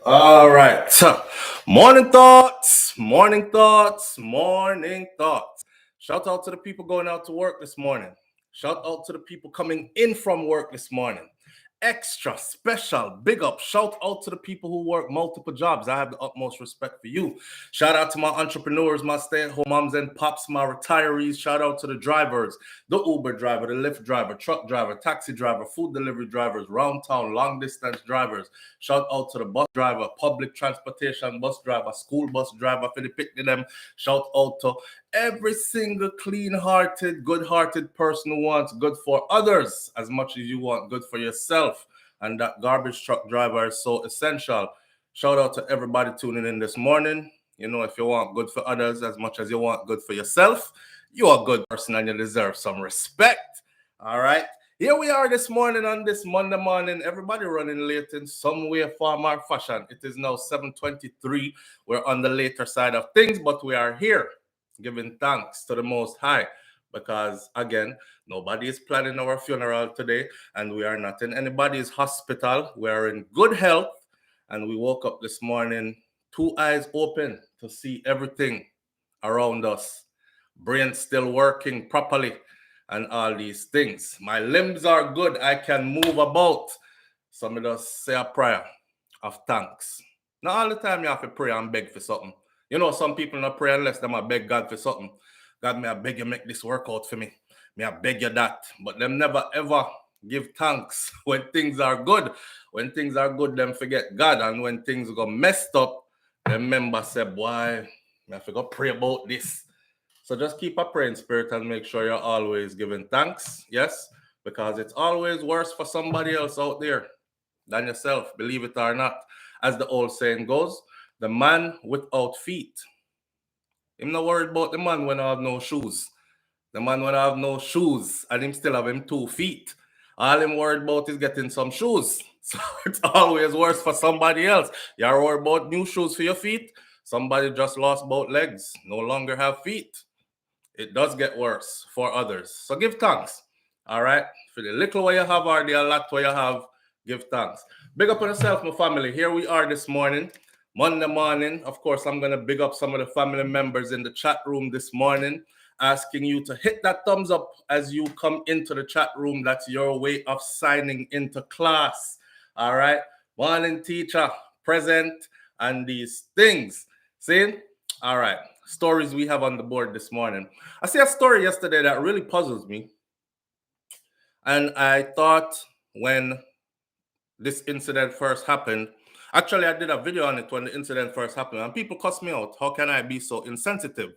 All right. Morning thoughts, morning thoughts, morning thoughts. Shout out to the people going out to work this morning. Shout out to the people coming in from work this morning. Extra special big up. Shout out to the people who work multiple jobs. I have the utmost respect for you. Shout out to my entrepreneurs, my stay-at-home moms and pops, my retirees. Shout out to the drivers, the Uber driver, the Lyft driver, truck driver, taxi driver, food delivery drivers, round town, long distance drivers. Shout out to the bus driver, public transportation bus driver, school bus driver for the picnic them. Shout out to every single clean-hearted, good-hearted person who wants good for others as much as you want good for yourself. And that garbage truck driver is so essential. Shout out to everybody tuning in this morning. You know, if you want good for others as much as you want good for yourself, you're a good person and you deserve some respect. All right. Here we are this morning on this Monday morning. Everybody running late in some way, form, or fashion. It is now 7:23. We're on the later side of things, but we are here giving thanks to the Most High because, again, nobody is planning our funeral today and we are not in anybody's hospital. We are in good health and we woke up this morning, two eyes open to see everything around us, brain still working properly and all these things. My limbs are good. I can move about. So me just say a prayer of thanks. Not all the time you have to pray and beg for something. You know, some people not pray unless them a beg God for something. God, may I beg you make this work out for me. May I beg you that. But them never ever give thanks when things are good. When things are good, them forget God. And when things go messed up, them members say, boy, I have to go pray about this. So just keep a praying spirit and make sure you're always giving thanks. Yes, because it's always worse for somebody else out there than yourself, believe it or not. As the old saying goes, the man without feet. I'm not worried about the man when I have no shoes. The man when I have no shoes and him still have him 2 feet. All him worried about is getting some shoes. So it's always worse for somebody else. You're worried about new shoes for your feet. Somebody just lost both legs, no longer have feet. It does get worse for others. So give thanks. All right. For the little what you have or the lot what you have, give thanks. Big up on yourself, my family. Here we are this morning, Monday morning. Of course, I'm going to big up some of the family members in the chat room this morning, asking you to hit that thumbs up as you come into the chat room. That's your way of signing into class. All right. Morning, teacher, present, and these things. See? All right. Stories we have on the board this morning. I see a story yesterday that really puzzles me. And I thought when this incident first happened, actually, I did a video on it when the incident first happened, and people cuss me out. How can I be so insensitive?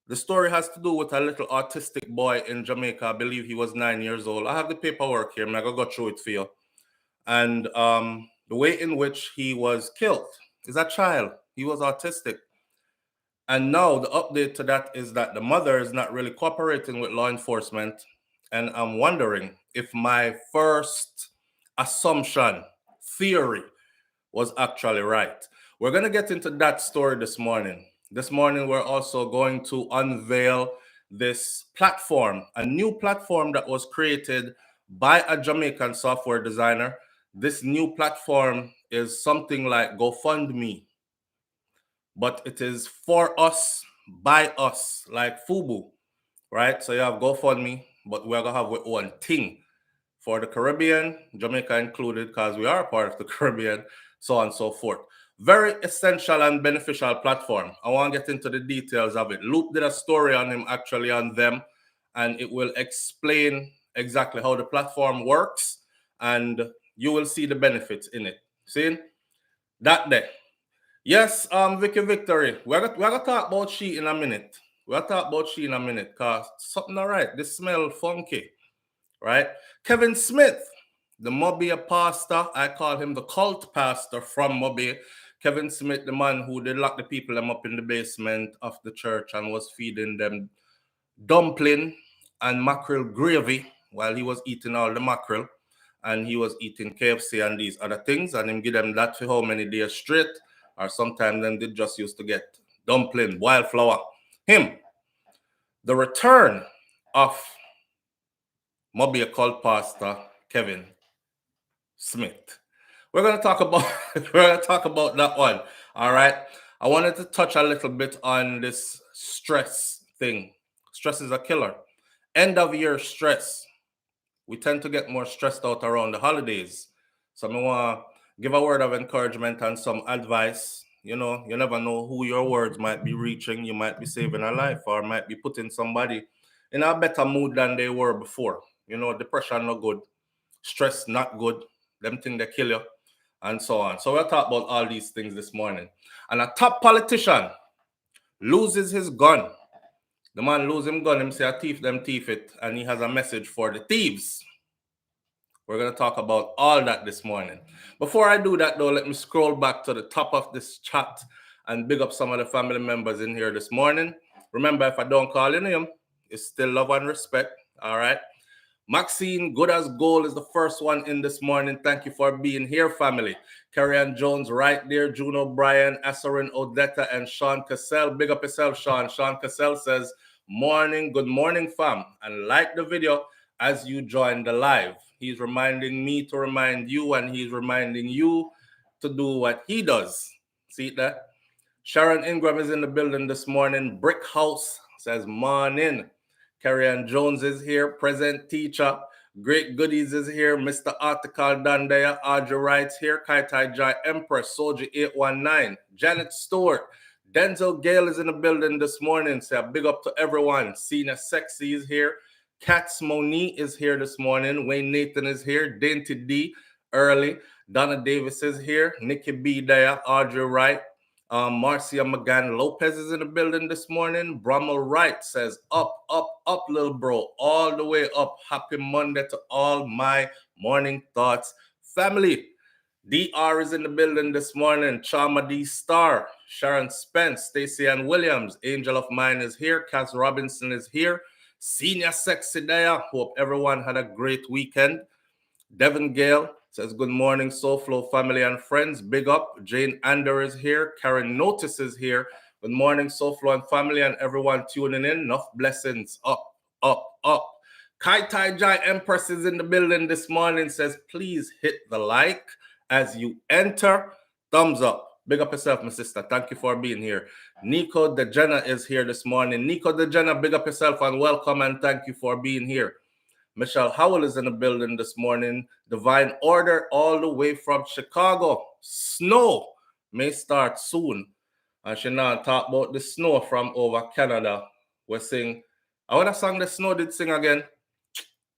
The story has to do with a little autistic boy in Jamaica. I believe he was 9 years old. I have the paperwork here. I'm going to go through it for you. And the way in which he was killed is a child. He was autistic. And now the update to that is that the mother is not really cooperating with law enforcement. And I'm wondering if my first assumption, theory, was actually right. We're going to get into that story this morning. This morning, we're also going to unveil this platform, a new platform that was created by a Jamaican software designer. This new platform is something like GoFundMe, but it is for us, by us, like FUBU, right? So you have GoFundMe, but we're going to have our own thing for the Caribbean, Jamaica included, because we are a part of the Caribbean, so on and so forth. Very essential and beneficial platform. I want to get into the details of it. Luke did a story on him, actually, on them, and it will explain exactly how the platform works, and you will see the benefits in it. See? That day. Yes, Vicky Victory. We're gonna talk about she in a minute. We'll talk about she in a minute, because something all right. This smell funky, right? Kevin Smith, the Mobay pastor, I call him the cult pastor from Mobay. Kevin Smith, the man who did lock the people them up in the basement of the church and was feeding them dumpling and mackerel gravy while he was eating all the mackerel, and he was eating KFC and these other things, and him give them that for how many days straight, or sometimes then they just used to get dumpling, wildflower. Him. The return of Mobay cult pastor Kevin Smith. we're gonna talk about that one. All right. I wanted to touch a little bit on this stress thing. Stress is a killer. End of year stress. We tend to get more stressed out around the holidays. So I want to give a word of encouragement and some advice. You know, you never know who your words might be reaching. You might be saving a life or might be putting somebody in a better mood than they were before. You know, depression not good, stress not good. Them things they kill you, and so on. So we'll talk about all these things this morning. And a top politician loses his gun. The man lose him gun, him say a thief them thief it, and he has a message for the thieves. We're going to talk about all that this morning. Before I do that, though, let me scroll back to the top of this chat and big up some of the family members in here this morning. Remember, if I don't call your name, it's still love and respect. All right. Maxine, good as gold, is the first one in this morning. Thank you for being here, family. Carrie-Ann Jones right there. Juno Bryan, Asserin Odetta, and Sean Cassell. Big up yourself, Sean. Sean Cassell says, morning, good morning, fam. And like the video as you join the live. He's reminding me to remind you, and he's reminding you to do what he does. See that? Sharon Ingram is in the building this morning. Brick House says, morning. Carrie-Ann Jones is here. Present teacher. Great Goodies is here. Mr. Article Dandaya. Audrey Wright's here. Kaitai Jai Empress. Soldier 819. Janet Stewart. Denzel Gale is in the building this morning. Say a big up to everyone. Sina Sexy is here. Katz Moni is here this morning. Wayne Nathan is here. Dainty D early. Donna Davis is here. Nikki B. Daya. Audrey Wright. Marcia McGann Lopez is in the building this morning. Brummel Wright says, up, up, up, little bro, all the way up. Happy Monday to all my Morning Thoughts family. DR is in the building this morning. Chama D Star, Sharon Spence, Stacey Ann Williams, Angel of Mine is here. Cass Robinson is here. Senior Sexy Daya. Hope everyone had a great weekend. Devin Gale says, good morning, SouFLo family and friends. Big up. Jane Ander is here. Karen Notice is here. Good morning, SouFLo and family and everyone tuning in. Enough blessings. Up, up, up. Kai Tai Jai Empress is in the building this morning. Says, please hit the like as you enter. Thumbs up. Big up yourself, my sister. Thank you for being here. Nico DeJenna is here this morning. Nico DeJenna, big up yourself and welcome and thank you for being here. Michelle Howell is in the building this morning. Divine Order all the way from Chicago. Snow may start soon. And she now talk about the snow from over Canada. We're sing. I want a song the snow did sing again.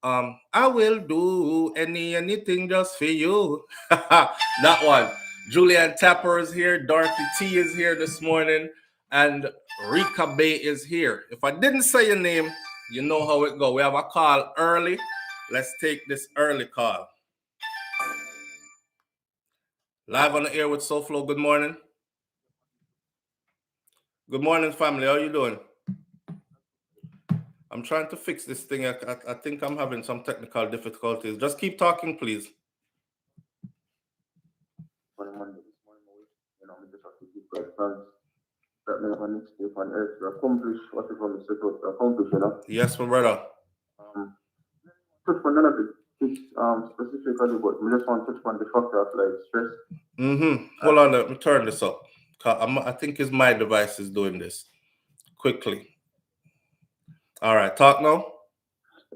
I will do anything just for you. That one. Julianne Tapper is here. Dorothy T is here this morning. And Rika Bay is here. If I didn't say your name, you know how it go. We have a call early. Let's take this early call. Live on the air with SouFLo. Good morning. Good morning, family. How are you doing? I'm trying to fix this thing. I think I'm having some technical difficulties. Just keep talking, please. Yes, my brother. Touch on none of it specifically, but we just want to touch on the factor of like stress. Hold on, let me turn this up. I think it's my device is doing this. Quickly. All right, talk now.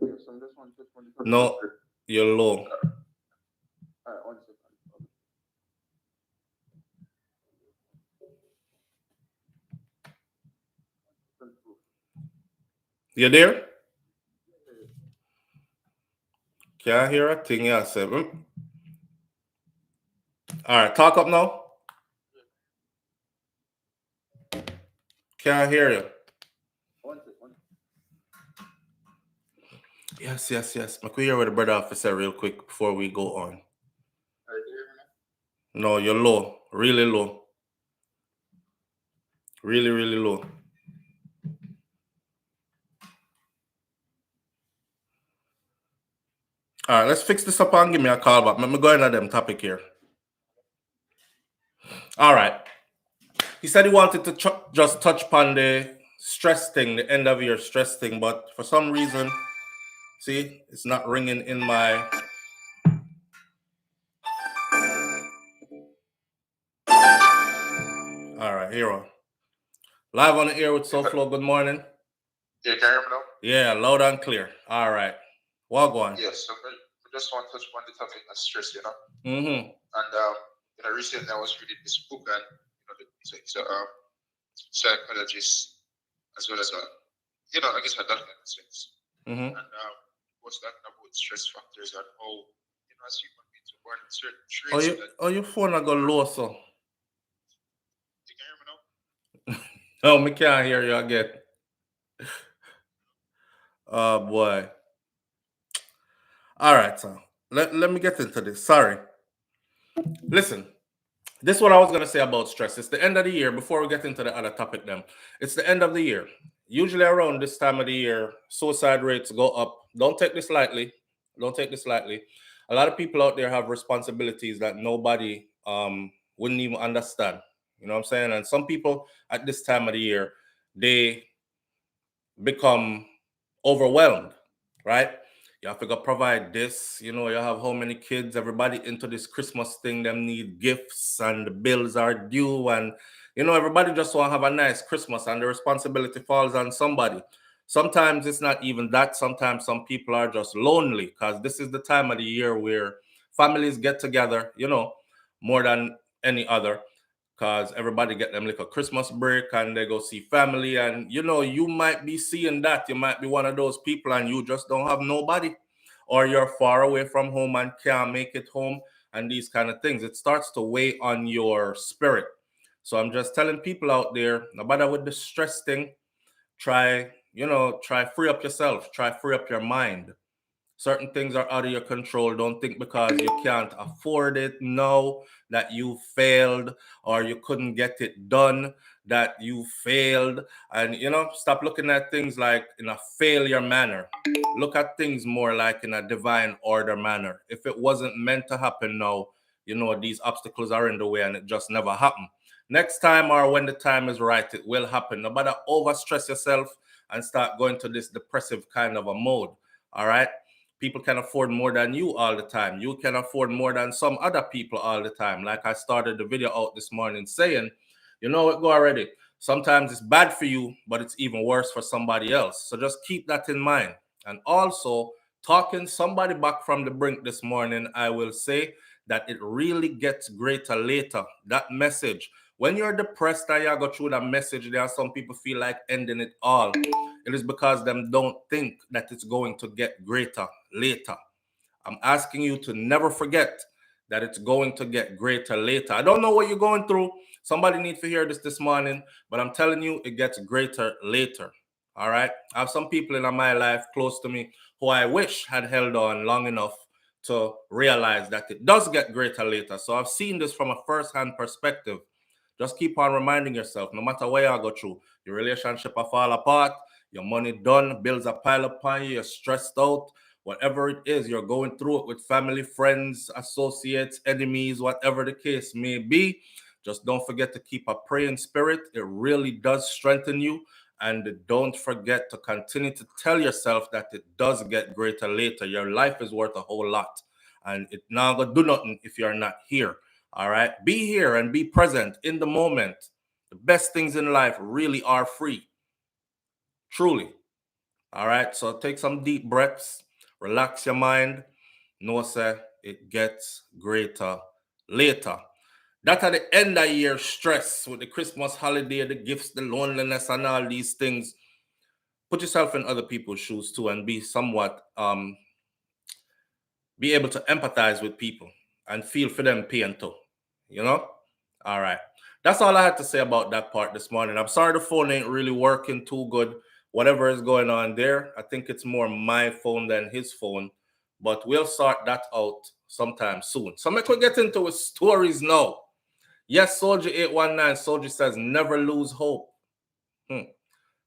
Yes, I'm just want to touch on the No, you're low. All right, 1 second. You there? Can't hear a thing, yeah, 7. All right, talk up now. Can't hear you. 1 second. Yes. I could hear with the brother officer real quick before we go on. Are you hearing me? No, you're low. Really low. Really, really low. All right, let's fix this up and give me a call back. Let me go into them topic here. All right. He said he wanted to just touch upon the stress thing, the end of year stress thing, but for some reason, see, it's not ringing in my All right, hero. Live on the air with SouFLo. Good morning. Yeah, can you hear me now? Yeah, loud and clear. All right. Wagwan. Yes, so I just want to touch upon the topic of stress, Mm-hmm. And recently I was reading this book, and he's a psychologist as well as I guess a doctor in a sense. Mm-hmm. And was talking about stress factors and how as human beings we're born with certain traits. Your phone I go low, so. You can hear me now? No, me can't hear you again. Oh boy. All right, so let me get into this. Sorry. Listen, this is what I was gonna say about stress. It's the end of the year. Before we get into the other topic, then it's the end of the year. Usually around this time of the year, suicide rates go up. Don't take this lightly. Don't take this lightly. A lot of people out there have responsibilities that nobody wouldn't even understand. You know what I'm saying? And some people at this time of the year, they become overwhelmed, right? You have to go provide this, you have how many kids, everybody into this Christmas thing, them need gifts and the bills are due. And, everybody just want to have a nice Christmas and the responsibility falls on somebody. Sometimes it's not even that. Sometimes some people are just lonely because this is the time of the year where families get together, more than any other because everybody get them like a Christmas break and they go see family. And you might be seeing that. You might be one of those people and you just don't have nobody, or you're far away from home and can't make it home, and these kind of things. It starts to weigh on your spirit. So I'm just telling people out there, no matter with the stress thing, try free up yourself, try free up your mind. Certain things are out of your control. Don't think because you can't afford it, know that you failed or you couldn't get it done, that you failed. And, stop looking at things like in a failure manner. Look at things more like in a divine order manner. If it wasn't meant to happen now, these obstacles are in the way and it just never happened. Next time or when the time is right, it will happen. No matter overstress yourself and start going to this depressive kind of a mode. All right. People can afford more than you all the time. You can afford more than some other people all the time. Like I started the video out this morning saying, it go already. Sometimes it's bad for you, but it's even worse for somebody else. So just keep that in mind. And also, talking somebody back from the brink this morning, I will say that it really gets greater later. That message. When you're depressed and you go through that message, there are some people feel like ending it all. It is because them don't think that it's going to get greater later. I'm asking you to never forget that it's going to get greater later. I don't know what you're going through. Somebody needs to hear this morning, but I'm telling you, it gets greater later. All right. I have some people in my life close to me who I wish had held on long enough to realize that it does get greater later. So I've seen this from a first-hand perspective. Just keep on reminding yourself, no matter where you go through, your relationship will fall apart, your money done, bills are piled up on you, you're stressed out, whatever it is, you're going through it with family, friends, associates, enemies, whatever the case may be. Just don't forget to keep a praying spirit. It really does strengthen you. And don't forget to continue to tell yourself that it does get greater later. Your life is worth a whole lot. And it not gonna do nothing if you're not here. All right. Be here and be present in the moment. The best things in life really are free. Truly. All right. So take some deep breaths, relax your mind. Know, sir, it gets greater later. That at the end of year stress with the Christmas holiday, the gifts, the loneliness, and all these things. Put yourself in other people's shoes too and be somewhat be able to empathize with people and feel for them pain too. All right. That's all I had to say about that part this morning. I'm sorry the phone ain't really working too good. Whatever is going on there, I think it's more my phone than his phone. But we'll sort that out sometime soon. So we could get into his stories now. Yes, Soldier 819, Soldier says never lose hope.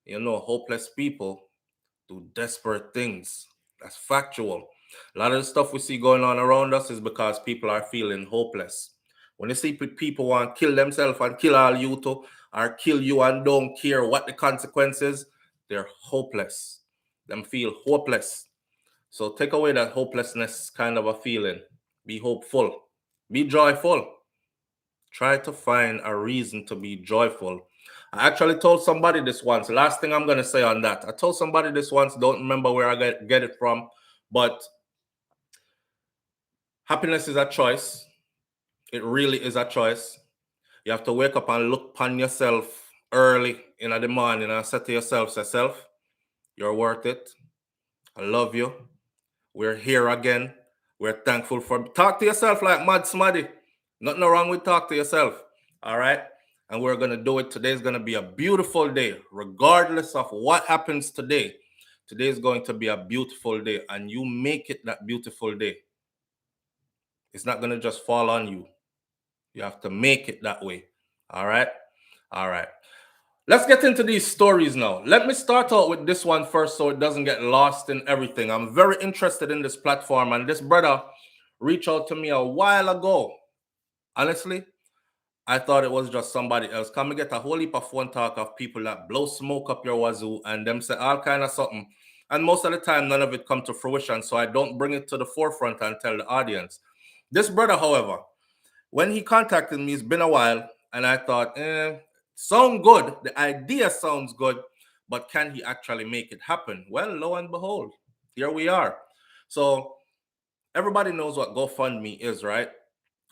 Hopeless people do desperate things. That's factual. A lot of the stuff we see going on around us is because people are feeling hopeless. When you see people want to kill themselves and kill all you too, or kill you and don't care what the consequences, they're hopeless. Them feel hopeless. So take away that hopelessness kind of a feeling. Be hopeful. Be joyful. Try to find a reason to be joyful. I actually told somebody this once. Last thing I'm going to say on that. I told somebody this once. Don't remember where I get it from. But happiness is a choice. It really is a choice. You have to wake up and look upon yourself early in the morning and say to yourself, you're worth it. I love you. We're here again. We're thankful for. Talk to yourself like Mad Smaddy. Nothing wrong with talk to yourself. All right. And we're going to do it. Today's going to be a beautiful day, regardless of what happens today. Today is going to be a beautiful day, and you make it that beautiful day. It's not going to just fall on you. You have to make it that way. All right. All right. Let's get into these stories now. Let me start out with this one first so it doesn't get lost in everything. I'm very interested in this platform, and this brother reached out to me a while ago. Honestly, I thought it was just somebody else. Come and get a whole heap of phone talk of people that blow smoke up your wazoo and them say all kind of something. And most of the time, none of it come to fruition, so I don't bring it to the forefront and tell the audience. This brother, however, when he contacted me, it's been a while, and I thought, sound good. The idea sounds good, but can he actually make it happen? Well, lo and behold, here we are. So everybody knows what GoFundMe is, right?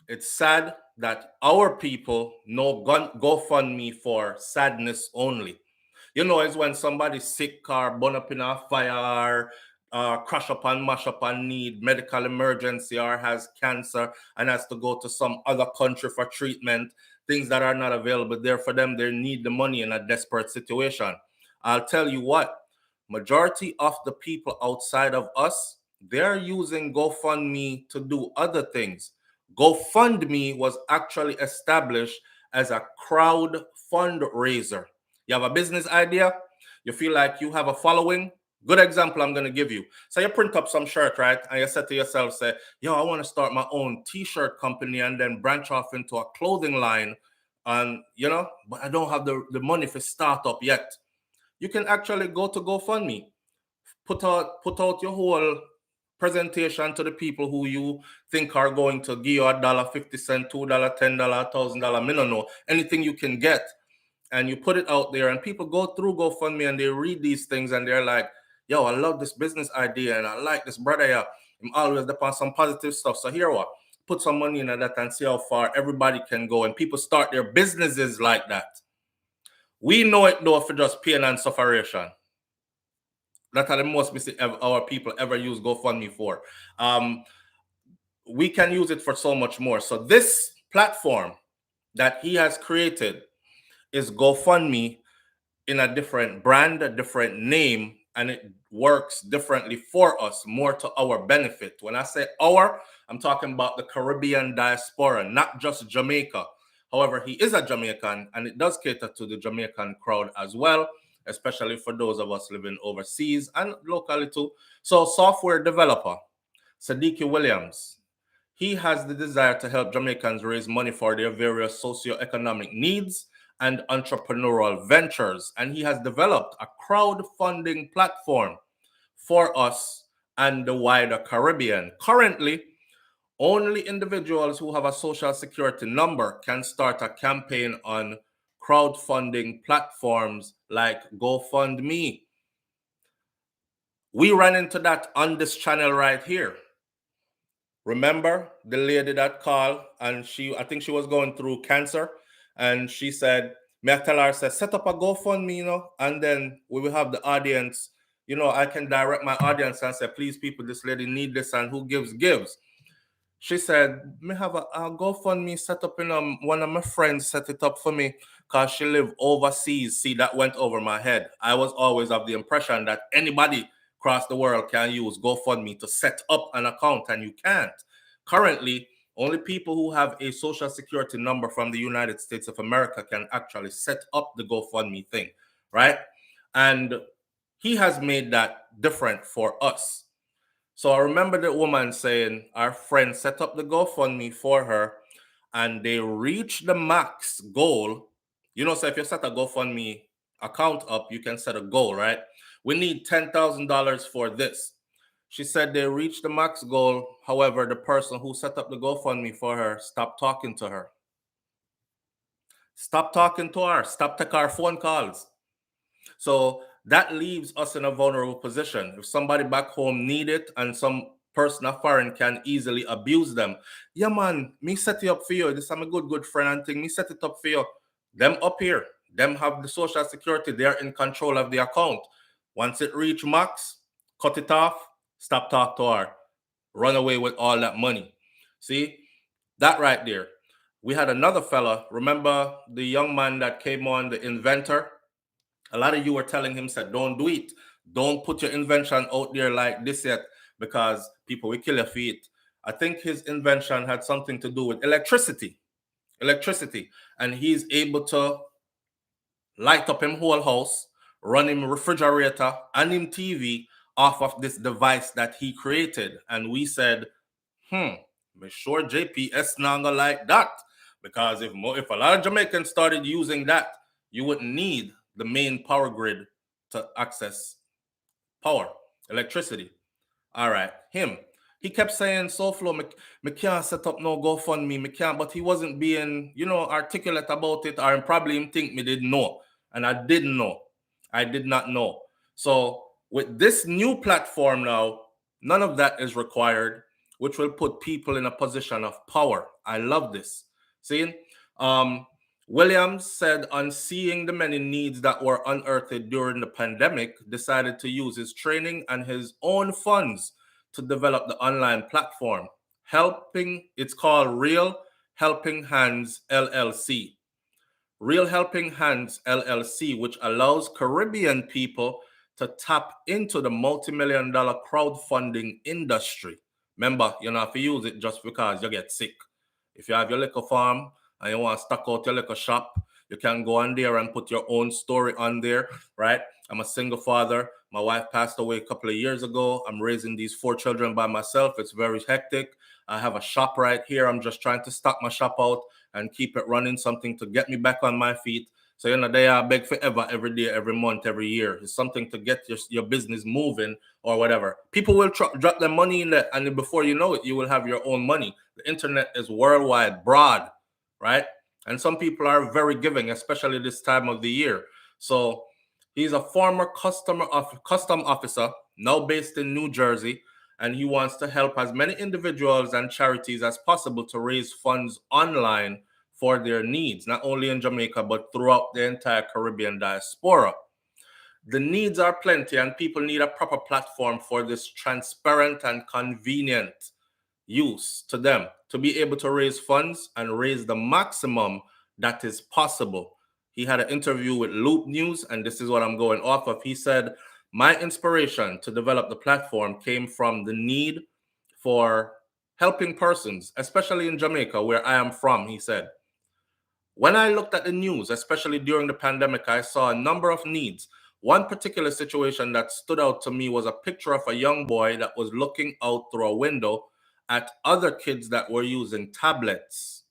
It's sad that our people know GoFundMe for sadness only. You know, it's when somebody's sick or burn up in a fire, crash up and mash up and need medical emergency or has cancer and has to go to some other country for treatment, things that are not available there for them. They need the money in a desperate situation. I'll tell you what, majority of the people outside of us, they're using GoFundMe to do other things. GoFundMe was actually established as a crowd fundraiser. You have a business idea, you feel like you have a following. Good example I'm going to give you. So you print up some shirt, right? And you say to yourself, say, yo, I want to start my own t-shirt company and then branch off into a clothing line. And, but I don't have the money for startup yet. You can actually go to GoFundMe, put out your whole presentation to the people who you think are going to give you $1.50, $2, $10, $1,000, I don't know, anything you can get. And you put it out there and people go through GoFundMe and they read these things and they're like, yo, I love this business idea and I like this brother here. I'm always upon some positive stuff. So here what? Put some money in that and see how far everybody can go. And people start their businesses like that. We know it though for just pain and sufferation. That are the most mistake our people ever use GoFundMe for. We can use it for so much more. So this platform that he has created is GoFundMe in a different brand, a different name, and it works differently for us, more to our benefit. When I say our, I'm talking about the Caribbean diaspora, not just Jamaica. However, he is a Jamaican, and it does cater to the Jamaican crowd as well, especially for those of us living overseas and locally too. So, software developer, Sadiki Williams, he has the desire to help Jamaicans raise money for their various socioeconomic needs and entrepreneurial ventures. And he has developed a crowdfunding platform for us and the wider Caribbean. Currently, only individuals who have a social security number can start a campaign on crowdfunding platforms like GoFundMe. We ran into that on this channel right here. Remember the lady that called and I think she was going through cancer, and she said, may I tell her, set up a GoFundMe, and then we will have the audience, I can direct my audience and say, please people, this lady need this, and who gives. She said, me have a GoFundMe set up in one of my friends set it up for me because she live overseas. See, that went over my head. I was always of the impression that anybody across the world can use GoFundMe to set up an account, and you can't. Currently, only people who have a social security number from the United States of America can actually set up the GoFundMe thing, right? And he has made that different for us. So I remember the woman saying our friend set up the GoFundMe for her and they reached the max goal. So if you set a GoFundMe account up, you can set a goal, right? We need $10,000 for this. She said they reached the max goal. However, the person who set up the GoFundMe for her stopped talking to her. Stop talking to her. Stop taking our phone calls. So that leaves us in a vulnerable position. If somebody back home need it and some person of foreign can easily abuse them, yeah man, me set it up for you. This I'm a good friend and thing. Me set it up for you. Them up here, them have the social security. They're in control of the account. Once it reach max, cut it off. Stop talk to her. Run away with all that money. See that right there. We had another fella. Remember the young man that came on, the inventor? A lot of you were telling him, said, don't do it. Don't put your invention out there like this yet, because people will kill your feet. I think his invention had something to do with electricity. And he's able to light up him whole house, run him refrigerator and him TV off of this device that he created. And we said, be sure JPS not gonna like that. Because if a lot of Jamaicans started using that, you wouldn't need the main power grid to access power, electricity. All right, him. He kept saying, SouFlo, me can't set up no GoFundMe, me can't, but he wasn't being, articulate about it, or probably him think me didn't know. And I didn't know. I did not know. So with this new platform now, none of that is required, which will put people in a position of power. I love this. See? Williams said, on seeing the many needs that were unearthed during the pandemic, decided to use his training and his own funds to develop the online platform. It's called Real Helping Hands LLC. Real Helping Hands LLC, which allows Caribbean people to tap into the multi-million-dollar crowdfunding industry. Remember, you don't have to use it just because you get sick. If you have your liquor farm and you want to stock out your liquor shop, you can go on there and put your own story on there, right? I'm a single father. My wife passed away a couple of years ago. I'm raising these 4 children by myself. It's very hectic. I have a shop right here. I'm just trying to stock my shop out and keep it running, something to get me back on my feet. So, they are beg forever, every day, every month, every year. It's something to get your business moving or whatever. People will drop their money in there, and before you know it, you will have your own money. The internet is worldwide, broad, right? And some people are very giving, especially this time of the year. So he's a former custom officer, now based in New Jersey, and he wants to help as many individuals and charities as possible to raise funds online for their needs, not only in Jamaica, but throughout the entire Caribbean diaspora. The needs are plenty, and people need a proper platform for this transparent and convenient use to them to be able to raise funds and raise the maximum that is possible. He had an interview with Loop News, and this is what I'm going off of. He said, my inspiration to develop the platform came from the need for helping persons, especially in Jamaica, where I am from, he said. When I looked at the news, especially during the pandemic, I saw a number of needs. One particular situation that stood out to me was a picture of a young boy that was looking out through a window at other kids that were using tablets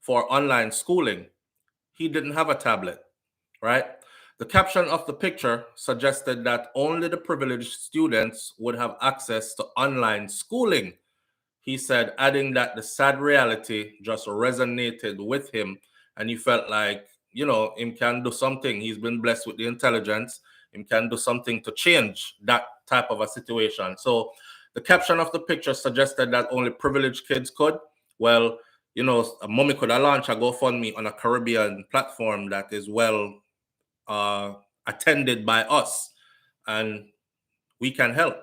for online schooling. He didn't have a tablet, right? The caption of the picture suggested that only the privileged students would have access to online schooling. He said, adding that the sad reality just resonated with him, and he felt like, him can do something. He's been blessed with the intelligence. Him can do something to change that type of a situation. So the caption of the picture suggested that only privileged kids could. Well, a mommy could have launched a GoFundMe on a Caribbean platform that is well attended by us, and we can help.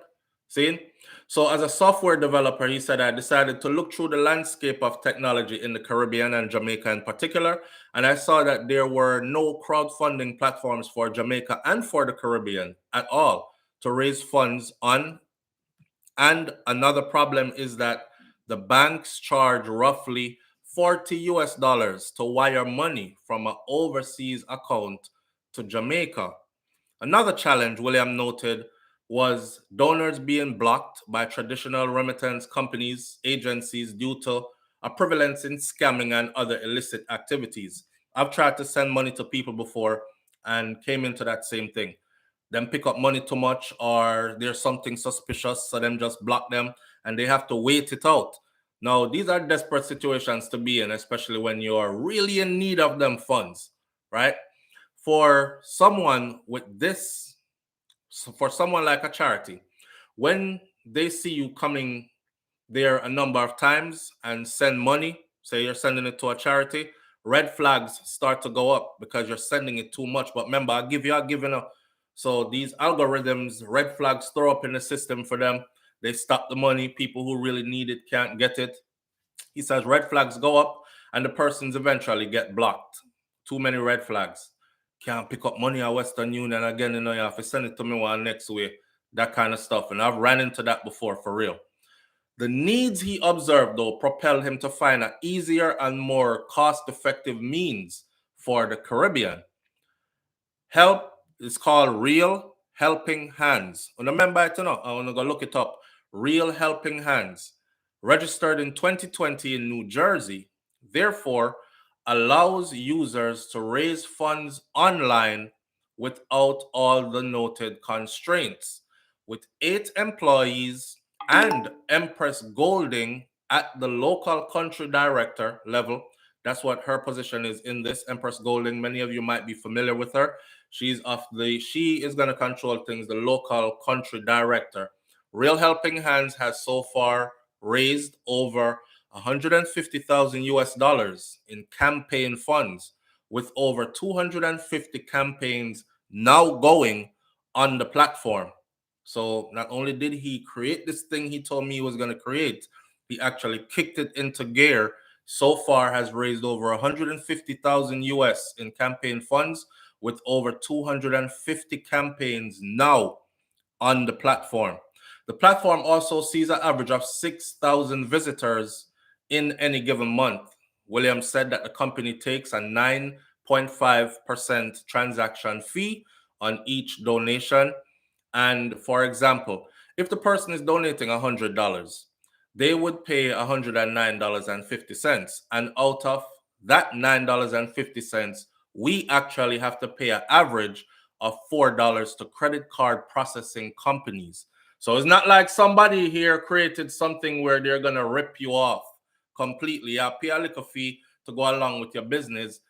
See? So as a software developer, he said, I decided to look through the landscape of technology in the Caribbean and Jamaica in particular, and I saw that there were no crowdfunding platforms for Jamaica and for the Caribbean at all to raise funds on. And another problem is that the banks charge roughly $40 to wire money from an overseas account to Jamaica. Another challenge, William noted, was donors being blocked by traditional remittance companies, agencies, due to a prevalence in scamming and other illicit activities. I've tried to send money to people before and came into that same thing. Them pick up money too much, or there's something suspicious, so them just block them and they have to wait it out. Now, these are desperate situations to be in, especially when you're really in need of them funds, right? For someone with this, for someone like a charity, when they see you coming there a number of times and send money, say you're sending it to a charity, red flags start to go up because you're sending it too much. But remember, I'll give you. So these algorithms, red flags throw up in the system for them. They stop the money. People who really need it can't get it. He says red flags go up and the persons eventually get blocked. Too many red flags. Can't pick up money at Western Union again, you have to send it to me one next way. That kind of stuff. And I've ran into that before for real. The needs he observed, though, propelled him to find an easier and more cost-effective means for the Caribbean. Help is called Real Helping Hands. Remember it, I want to go look it up. Real Helping Hands, registered in 2020 in New Jersey, therefore allows users to raise funds online without all the noted constraints. With 8 employees and Empress Golding at the local country director level. That's what her position is in this. Empress Golding, many of you might be familiar with her. She is going to control things, the local country director. Real Helping Hands has so far raised over 150,000 US dollars in campaign funds, with over 250 campaigns now going on the platform. So not only did he create this thing he told me he was going to create, he actually kicked it into gear. So far has raised over 150,000 US in campaign funds, with over 250 campaigns now on the platform. The platform also sees an average of 6,000 visitors in any given month. Williams said that the company takes a 9.5% transaction fee on each donation. And for example, if the person is donating $100, they would pay $109.50. And out of that $9.50, we actually have to pay an average of $4 to credit card processing companies. So it's not like somebody here created something where they're going to rip you off completely. You pay a little fee to go along with your business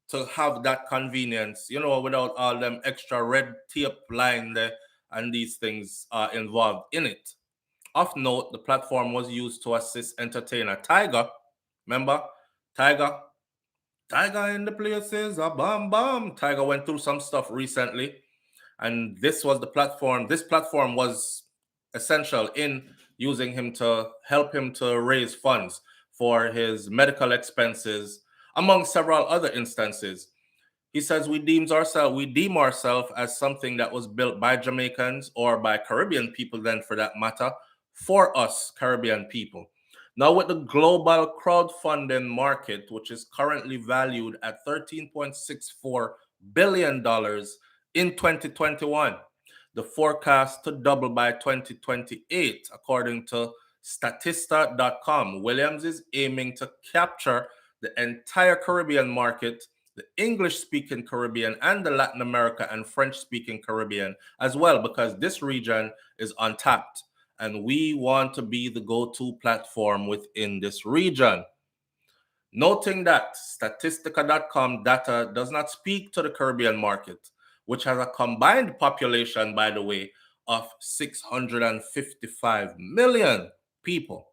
to have that convenience, without all them extra red tape line there and these things are involved in it. Of note, the platform was used to assist entertainer Tiger. Remember? Tiger in the places, a bam bam. Tiger went through some stuff recently, and this was the platform. This platform was essential in using him to help him to raise funds for his medical expenses, among several other instances. He says we deem ourselves as something that was built by Jamaicans, or by Caribbean people then for that matter, for us Caribbean people. Now, with the global crowdfunding market, which is currently valued at $13.64 billion in 2021, the forecast to double by 2028, according to Statista.com. Williams is aiming to capture the entire Caribbean market, the English-speaking Caribbean, and the Latin America and French-speaking Caribbean as well, because this region is untapped, and we want to be the go-to platform within this region. Noting that Statistica.com data does not speak to the Caribbean market, which has a combined population, by the way, of 655 million people.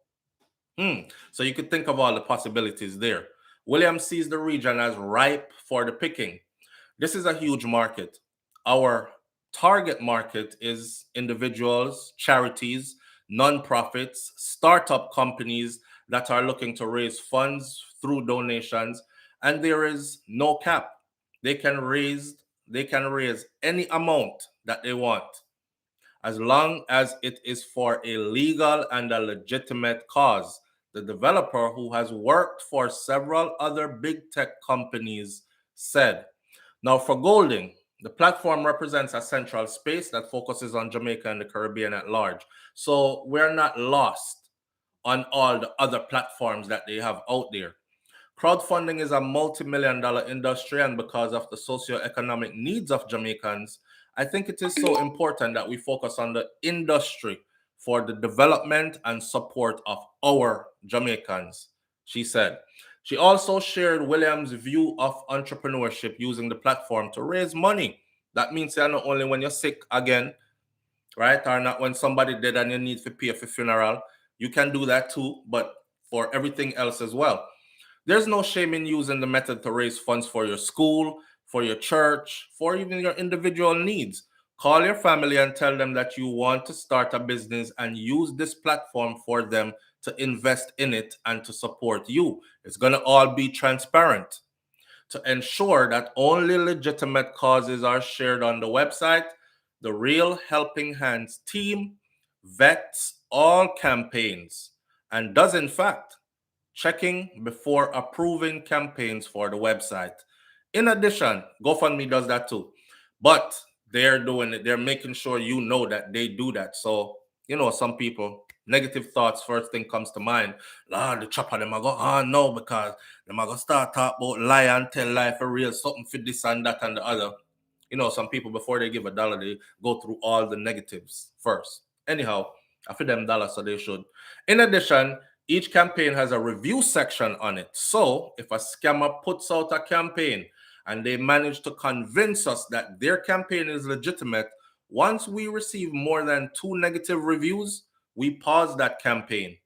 So you could think of all the possibilities there. Williams sees the region as ripe for the picking. This is a huge market. Our target market is individuals, charities, nonprofits, startup companies that are looking to raise funds through donations, and there is no cap. They can raise any amount that they want, as long as it is for a legal and a legitimate cause. The developer, who has worked for several other big tech companies, said. Now, for Golding, the platform represents a central space that focuses on Jamaica and the Caribbean at large. So we're not lost on all the other platforms that they have out there. Crowdfunding is a multi-million-dollar industry, and because of the socioeconomic needs of Jamaicans, I think it is so important that we focus on the industry for the development and support of our Jamaicans, she said. She also shared William's view of entrepreneurship using the platform to raise money. That means that not only when you're sick again, right, or not when somebody dead and you need to pay for funeral, you can do that too, but for everything else as well. There's no shame in using the method to raise funds for your school, for your church, for even your individual needs. Call your family and tell them that you want to start a business and use this platform for them to invest in it and to support you. It's going to all be transparent. To ensure that only legitimate causes are shared on the website, the Real Helping Hands team vets all campaigns and does, in fact, checking before approving campaigns for the website. In addition, GoFundMe does that too. But they're doing it, they're making sure you know that they do that. So, some people, negative thoughts, first thing comes to mind. The chopper, them I go, no, because them I go start talk about lie and tell lie for real, something for this and that and the other. Some people, before they give a dollar, they go through all the negatives first. Anyhow, I feel them dollars, so they should. In addition, each campaign has a review section on it. So if a scammer puts out a campaign and they manage to convince us that their campaign is legitimate, once we receive more than 2 negative reviews, we pause that campaign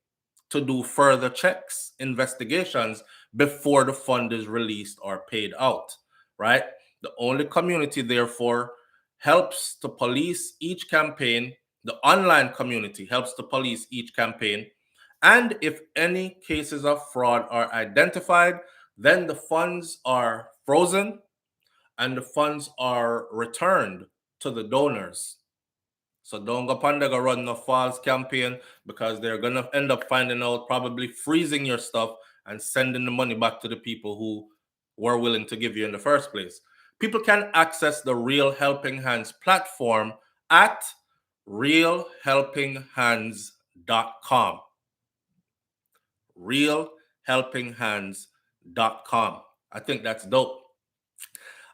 to do further checks, investigations before the fund is released or paid out, right? The only community, therefore, helps to police each campaign. The online community helps to police each campaign. And if any cases of fraud are identified, then the funds are frozen and the funds are returned to the donors. So don't go upon there, go run no false campaign, because they're going to end up finding out, probably freezing your stuff and sending the money back to the people who were willing to give you in the first place. People can access the Real Helping Hands platform at realhelpinghands.com. realhelpinghands.com. I think that's dope.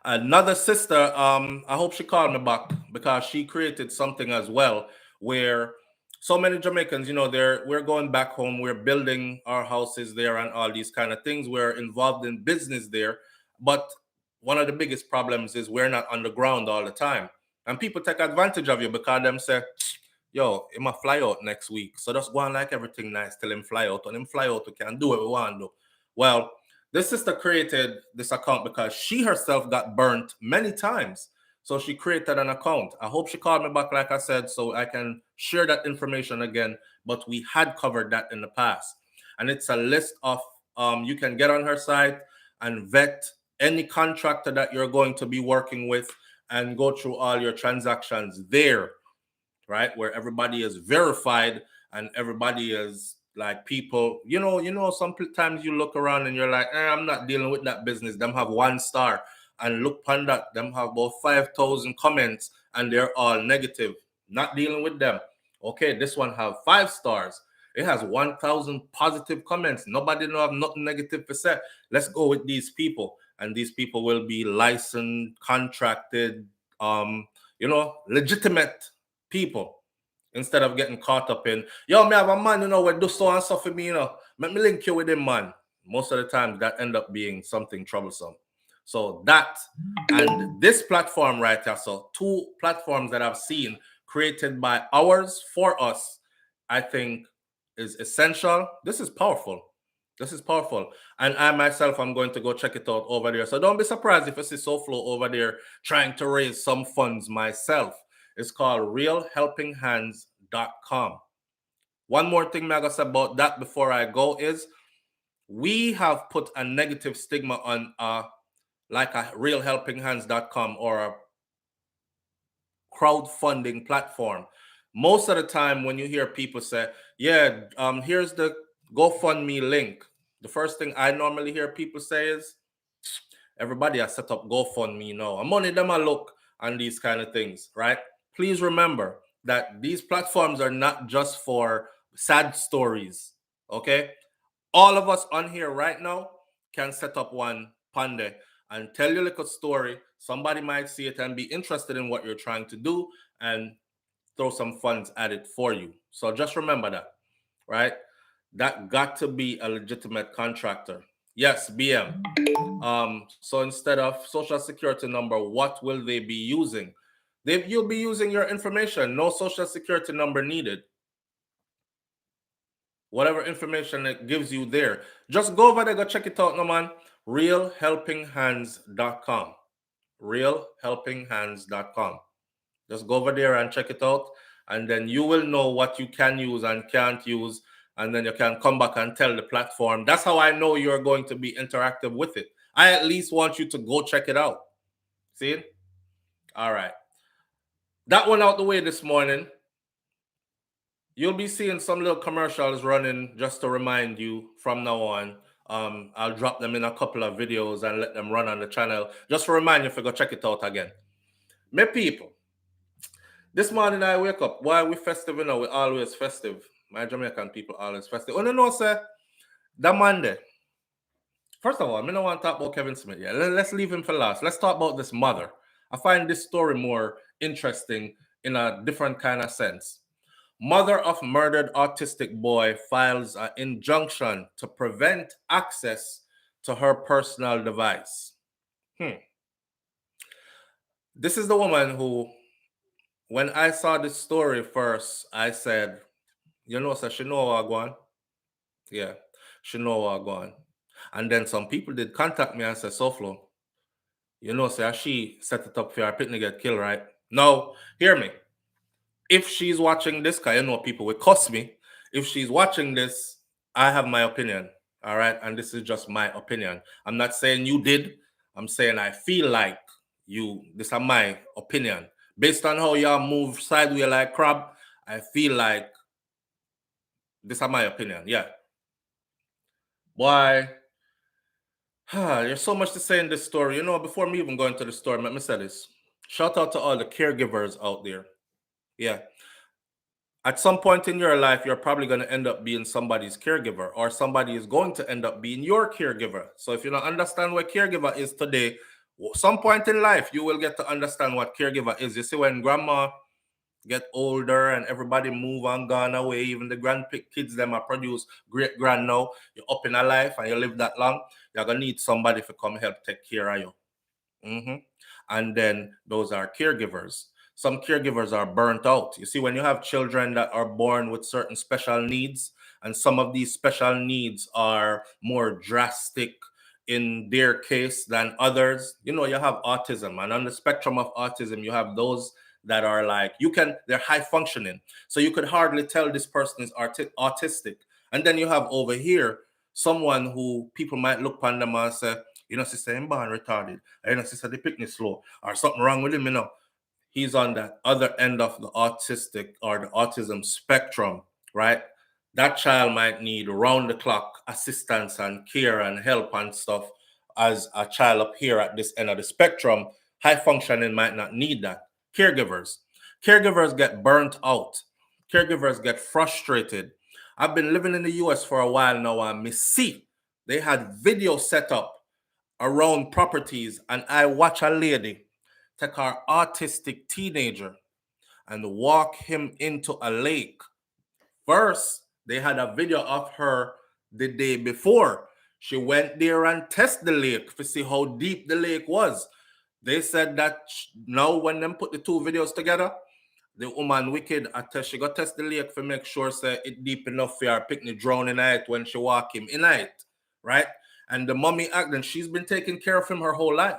Another sister, I hope she called me back, because she created something as well where so many Jamaicans, we're going back home, we're building our houses there and all these kind of things. We're involved in business there. But one of the biggest problems is we're not on the ground all the time. And people take advantage of you because them say, yo, he might fly out next week. So just go on like everything nice till him fly out. When him fly out, we can do what we want to do. Well, this sister created this account because she herself got burnt many times. So she created an account. I hope she called me back, like I said, so I can share that information again. But we had covered that in the past. And it's a list of, you can get on her site and vet any contractor that you're going to be working with and go through all your transactions there, right? Where everybody is verified and everybody is like people, sometimes you look around and you're like, I'm not dealing with that business. Them have 1 star. And look upon that, them have about 5,000 comments and they're all negative. Not dealing with them. Okay, this one have 5 stars. It has 1,000 positive comments. Nobody know have nothing negative to say. Let's go with these people. And these people will be licensed, contracted, legitimate people, instead of getting caught up in, yo, me have a man, we do so and so for me, let me link you with him, man. Most of the time that end up being something troublesome. So that, and this platform right here, so 2 platforms that I've seen created by ours for us, I think is essential. This is powerful. And I myself, I'm going to go check it out over there. So don't be surprised if I see SouFlo over there trying to raise some funds myself. It's called realhelpinghands.com. One more thing I gotta say about that before I go is we have put a negative stigma on like a realhelpinghands.com or a crowdfunding platform. Most of the time when you hear people say, here's the GoFundMe link, the first thing I normally hear people say is, everybody has set up GoFundMe now. Money them a look and these kind of things, right? Please remember that these platforms are not just for sad stories, okay? All of us on here right now can set up one Pande and tell your little story. Somebody might see it and be interested in what you're trying to do, and throw some funds at it for you. So just remember that, right? That got to be a legitimate contractor. Yes, BM. So instead of social security number, what will they be using? You'll be using your information. No social security number needed. Whatever information it gives you there. Just go over there, go check it out, no man. realhelpinghands.com. realhelpinghands.com. Just go over there and check it out, and then you will know what you can use and can't use, and then you can come back and tell the platform. That's how I know you're going to be interactive with it. I at least want you to go check it out. See? All right. That one out the way this morning. You'll be seeing some little commercials running just to remind you from now on. I'll drop them in a couple of videos and let them run on the channel just to remind you if you go check it out again. My people, this morning I wake up. Why we festive? You know, we always festive. My Jamaican people always festive. Oh, no, sir. That Monday. First of all, I don't want to talk about Kevin Smith. Yeah, let's leave him for last. Let's talk about this mother. I find this story more interesting in a different kind of sense. Mother of murdered autistic boy files an injunction to prevent access to her personal device. This is the woman who, when I saw this story first, I said, you know, so she know what I'm going. Yeah, she know what I'm going. And then some people did contact me and said, SouFlo, you know, so she set it up for her picnic get killed, right? No, hear me. If she's watching this, because you know people will cuss me. If she's watching this, I have my opinion. All right. And this is just my opinion. I'm not saying you did. I'm saying I feel like you. This is my opinion. Based on how y'all move sideways like crab, I feel like this is my opinion. Yeah. Why? There's so much to say in this story. You know, before me even going to the story, let me say this. Shout out to all the caregivers out there. Yeah. At some point in your life, you're probably going to end up being somebody's caregiver, or somebody is going to end up being your caregiver. So if you don't understand what caregiver is today, some point in life, you will get to understand what caregiver is. You see, when grandma get older and everybody move and gone away, even the grandkids them are produce great grand now, you're up in a life and you live that long, you're going to need somebody to come help take care of you. And then those are caregivers. Some caregivers are burnt out. You see, when you have children that are born with certain special needs, and some of these special needs are more drastic in their case than others, you know, you have autism. And on the spectrum of autism, you have those that are like, they're high functioning. So you could hardly tell this person is autistic. And then you have over here someone who people might look upon them and say, you know, sister, I'm born retarded. You know, sister, the picnic slow, or something wrong with him, you know. He's on that other end of the autistic or the autism spectrum, right? That child might need round the clock assistance and care and help and stuff, as a child up here at this end of the spectrum. High functioning might not need that. Caregivers get burnt out. Caregivers get frustrated. I've been living in the US for a while now, and me see they had video set up around properties, and I watch a lady take her autistic teenager and walk him into a lake. First, they had a video of her the day before. She went there and tested the lake to see how deep the lake was. They said that now when them put the two videos together, the woman wicked at she got test the lake to make sure say it deep enough for her picnic drown in it when she walk him in it, right? And the mommy acting, she's been taking care of him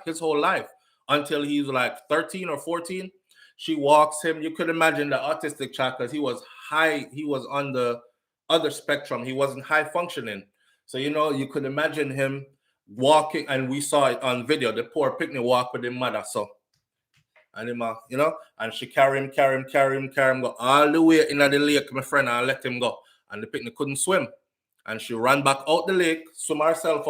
his whole life until he's like 13 or 14. She walks him. You could imagine the autistic child, because he was on the other spectrum. He wasn't high functioning. So, you know, you could imagine him walking, and we saw it on video, the poor picnic walk with his mother. So, and him, you know, and she carry him, go all the way in the lake, my friend, and let him go. And the picnic couldn't swim. And she ran back out the lake, swim herself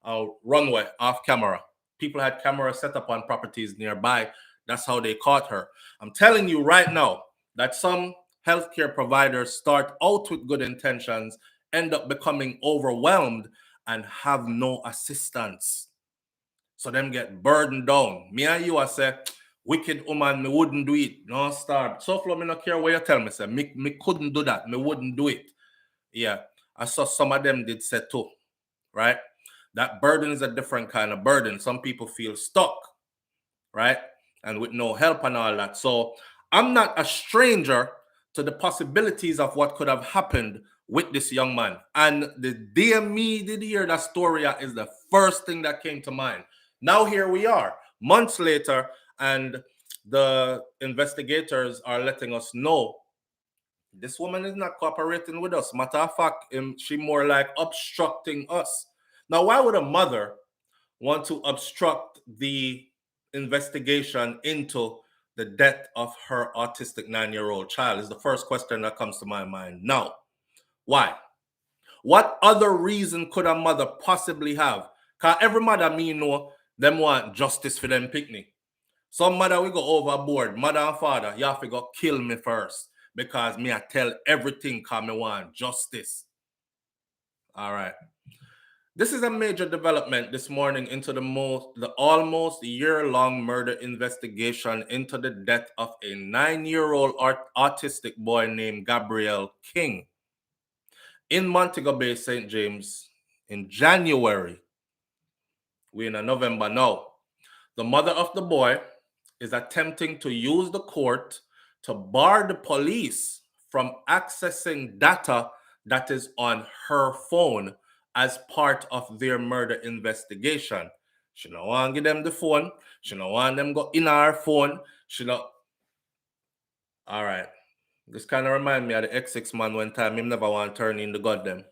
out, runway off camera. People had cameras set up on properties nearby. That's how they caught her. I'm telling you right now that some healthcare providers start out with good intentions, end up becoming overwhelmed, and have no assistance. So them get burdened down. Me and you, I say, wicked woman, me wouldn't do it. No star. SouFlo, me not care what you tell me, say. Me couldn't do that. Me wouldn't do it. Yeah. I saw some of them did say too. Right? That burden is a different kind of burden. Some people feel stuck, right? And with no help and all that. So I'm not a stranger to the possibilities of what could have happened with this young man. And the day me did hear that story is the first thing that came to mind. Now here we are, months later, and the investigators are letting us know this woman is not cooperating with us. Matter of fact, she more like obstructing us. Now, why would a mother want to obstruct the investigation into the death of her autistic 9-year-old child? Is the first question that comes to my mind. Now, why? What other reason could a mother possibly have? Because every mother me know them want justice for them picnic. Some mother we go overboard. Mother and father, you have to go kill me first because me I tell everything because me want justice. All right. This is a major development this morning into the almost year-long murder investigation into the death of a 9-year-old autistic boy named Gabriel King in Montego Bay, St. James in January. We're in November now. The mother of the boy is attempting to use the court to bar the police from accessing data that is on her phone as part of their murder investigation. She don't want to give them the phone. She don't want them go in her phone. She don't. All right. This kind of remind me of the X6 man one time. Him never want to turn in the goddamn.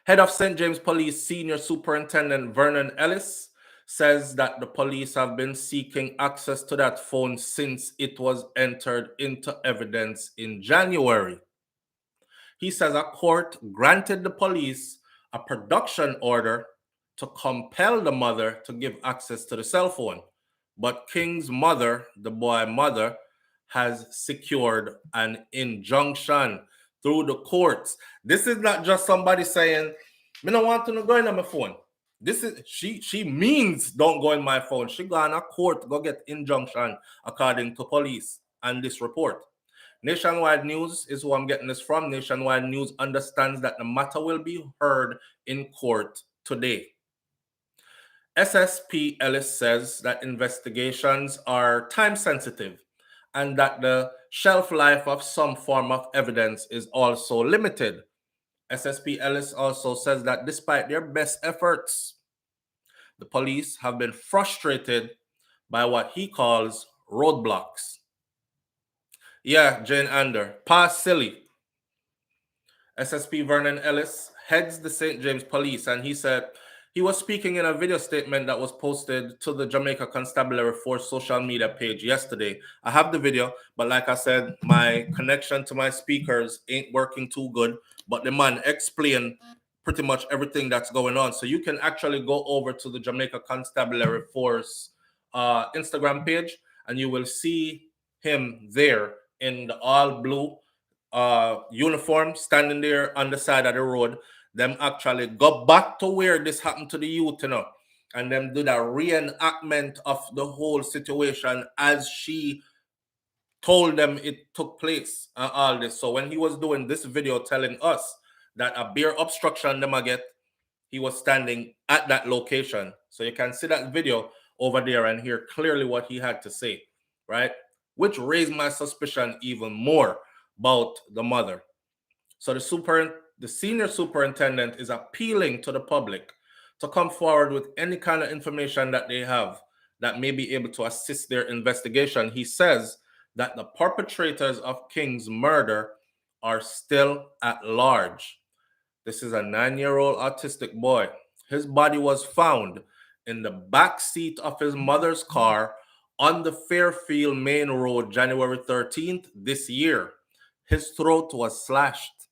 Head of St. James Police Senior Superintendent Vernon Ellis says that the police have been seeking access to that phone since it was entered into evidence in January. He says a court granted the police a production order to compel the mother to give access to the cell phone. But King's mother, the boy mother, has secured an injunction through the courts. This is not just somebody saying, "Me don't want to go in on my phone." This is she means don't go in my phone. She go on a court, go get injunction according to police and this report. Nationwide News is who I'm getting this from. Nationwide News understands that the matter will be heard in court today. SSP Ellis says that investigations are time sensitive and that the shelf life of some form of evidence is also limited. SSP Ellis also says that despite their best efforts, the police have been frustrated by what he calls roadblocks. Yeah, Jane Ander, pass silly. SSP Vernon Ellis heads the St. James Police, and he said he was speaking in a video statement that was posted to the Jamaica Constabulary Force social media page yesterday. I have the video, but like I said, my connection to my speakers ain't working too good. But the man explained pretty much everything that's going on. So you can actually go over to the Jamaica Constabulary Force Instagram page, and you will see him there in the all blue uniform, standing there on the side of the road. Them actually go back to where this happened to the youth, and them do the reenactment of the whole situation as she told them it took place and all this. So when he was doing this video telling us that a beer obstruction them I get, he was standing at that location. So you can see that video over there and hear clearly what he had to say, right? Which raised my suspicion even more about the mother. So the senior superintendent is appealing to the public to come forward with any kind of information that they have that may be able to assist their investigation. He says that the perpetrators of King's murder are still at large. This is a 9-year-old autistic boy. His body was found in the back seat of his mother's car on the Fairfield Main Road, January 13th this year. His throat was slashed.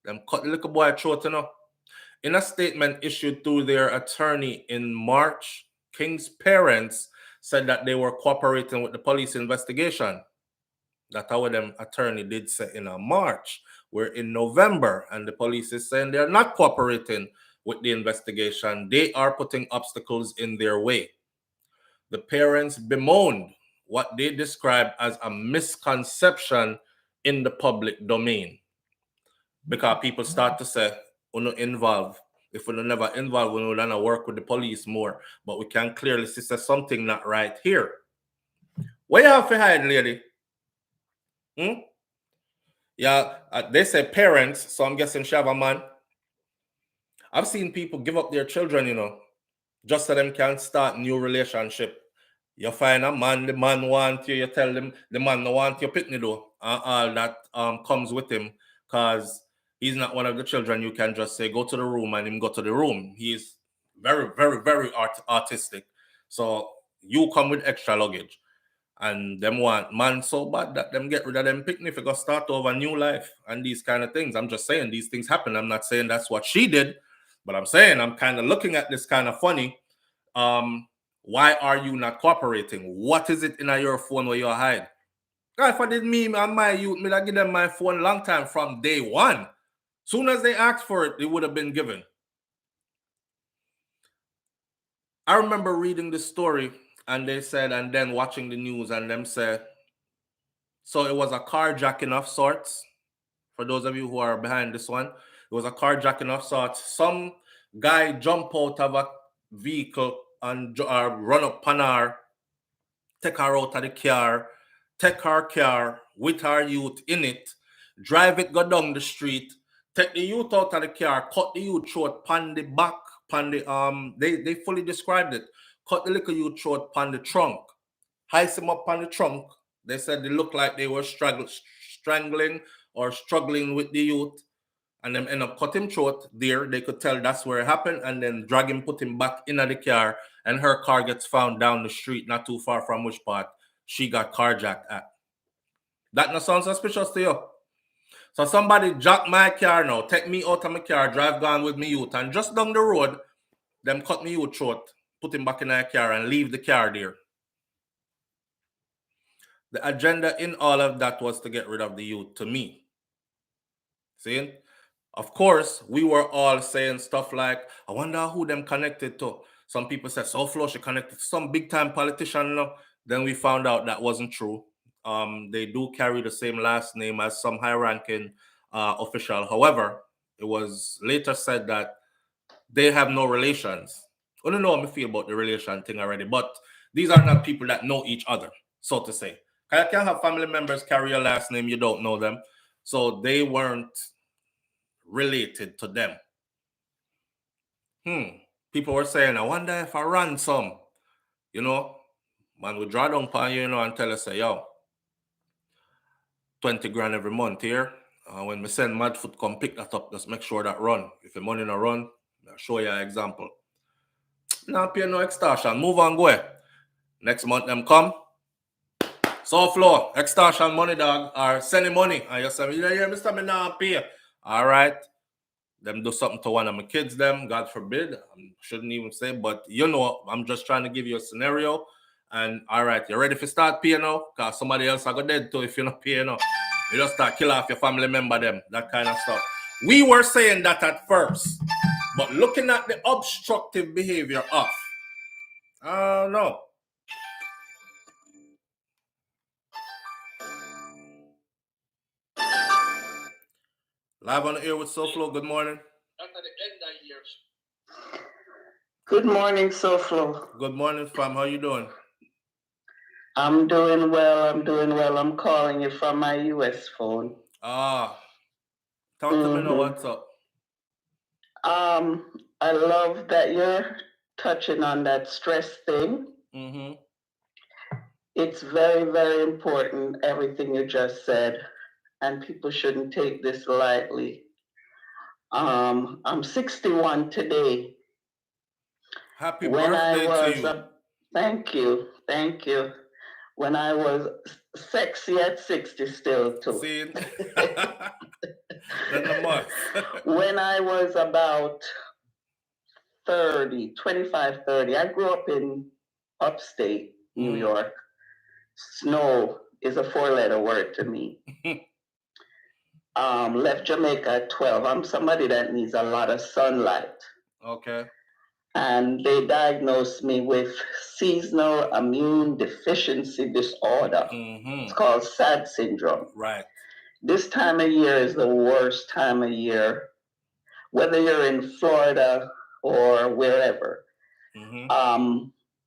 Them cut the little boy throat, In a statement issued through their attorney in March, King's parents said that they were cooperating with the police investigation. That's what them attorney did say in March. We're in November, and the police is saying they're not cooperating with the investigation. They are putting obstacles in their way. the parents bemoaned what they described as a misconception in the public domain. Because people start to say, we're not involved. If we're never involved, we're going to work with the police more. But we can clearly see something not right here. What you have to hide, lady? Yeah, they say parents, so I'm guessing she have a man. I've seen people give up their children, just so them can start new relationship. You find a man, the man want you tell them the man no want your pitney though. All that comes with him, because he's not one of the children you can just say go to the room and him go to the room. He's very, very, very artistic. So you come with extra luggage. And them want man so bad that them get rid of them picnic if go start over new life and these kind of things. I'm just saying these things happen. I'm not saying that's what she did, but I'm saying I'm kind of looking at this kind of funny. Why are you not cooperating? What is it in your phone where you hide? God, if I did me and my youth, me I give them my phone long time from day one. Soon as they asked for it, it would have been given. I remember reading this story and they said, and then watching the news and them said, so it was a carjacking of sorts. For those of you who are behind this one, it was a carjacking of sorts. Some guy jump out of a vehicle and run up on her, take her out of the car, take her car with her youth in it, drive it, go down the street, take the youth out of the car, cut the youth throat, pan the back, pan the they fully described it. Cut the little youth throat, pan the trunk, heist him up on the trunk. They said they looked like they were strangling or struggling with the youth, and then end up cut him throat there. They could tell that's where it happened, and then drag him, put him back in the car, and her car gets found down the street, not too far from which part she got carjacked at. That not sound suspicious to you? So somebody jack my car now, take me out of my car, drive gone with me youth, and just down the road, them cut me youth throat, put him back in the car, and leave the car there. The agenda in all of that was to get rid of the youth, to me. See? Of course, we were all saying stuff like, I wonder who them connected to. Some people said SouFLo she connected to some big time politician. Then we found out that wasn't true. They do carry the same last name as some high-ranking official. However, it was later said that they have no relations. I don't know how I feel about the relation thing already, but these are not people that know each other, so to say. You can't have family members carry your last name, you don't know them. So they weren't related to them. People were saying, I wonder if I run some. Man would draw down upon you, and tell us, say, yo, 20 grand every month here. When we send Madfoot come pick that up, just make sure that run. If the money not run, I'll show you an example. Now pay no extortion. Move on, go. Next month them come. SouFLo, extortion money, dog, or sending money. And you say, yeah, Mr. Me now pay. All right. Them do something to one of my kids, them, God forbid. I shouldn't even say, but I'm just trying to give you a scenario. And all right, you ready to start paying now? Because somebody else are go dead too if you're not paying now. You just start kill off your family member, them, that kind of stuff. We were saying that at first, but looking at the obstructive behavior of, no. Live on the air with SouFLo, good morning. Good morning, SouFLo. Good morning, fam. How you doing? I'm doing well. I'm calling you from my US phone. Talk to me now, what's up? I love that you're touching on that stress thing. It's very, very important, everything you just said, and people shouldn't take this lightly. I'm 61 today. Happy birthday to you. Thank you. When I was sexy at 60 still too. See? When I was about 25, 30, I grew up in upstate New York. Snow is a 4-letter word to me. Left Jamaica at 12. I'm somebody that needs a lot of sunlight. Okay. and they diagnosed me with seasonal immune deficiency disorder. It's called SAD syndrome. Right. This time of year is the worst time of year, whether you're in Florida or wherever.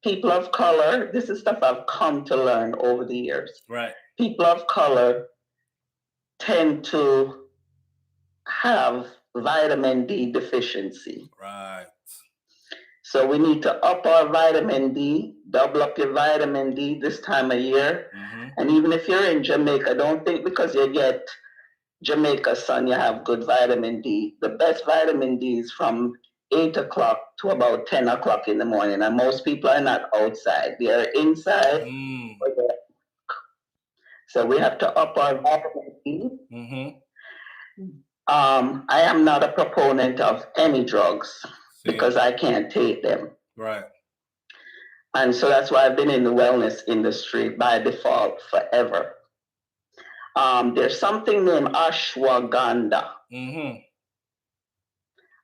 People of color, this is stuff I've come to learn over the years. Right. People of color tend to have vitamin D deficiency. Right. So we need to up our vitamin D, double up your vitamin D this time of year. And even if you're in Jamaica, don't think because you get Jamaica sun, you have good vitamin D. The best vitamin D is from 8 o'clock to about 10 o'clock in the morning. And most people are not outside. They are inside. So we have to up our vitamin D. I am not a proponent of any drugs because I can't take them. Right. And so that's why I've been in the wellness industry by default forever. There's something named ashwagandha.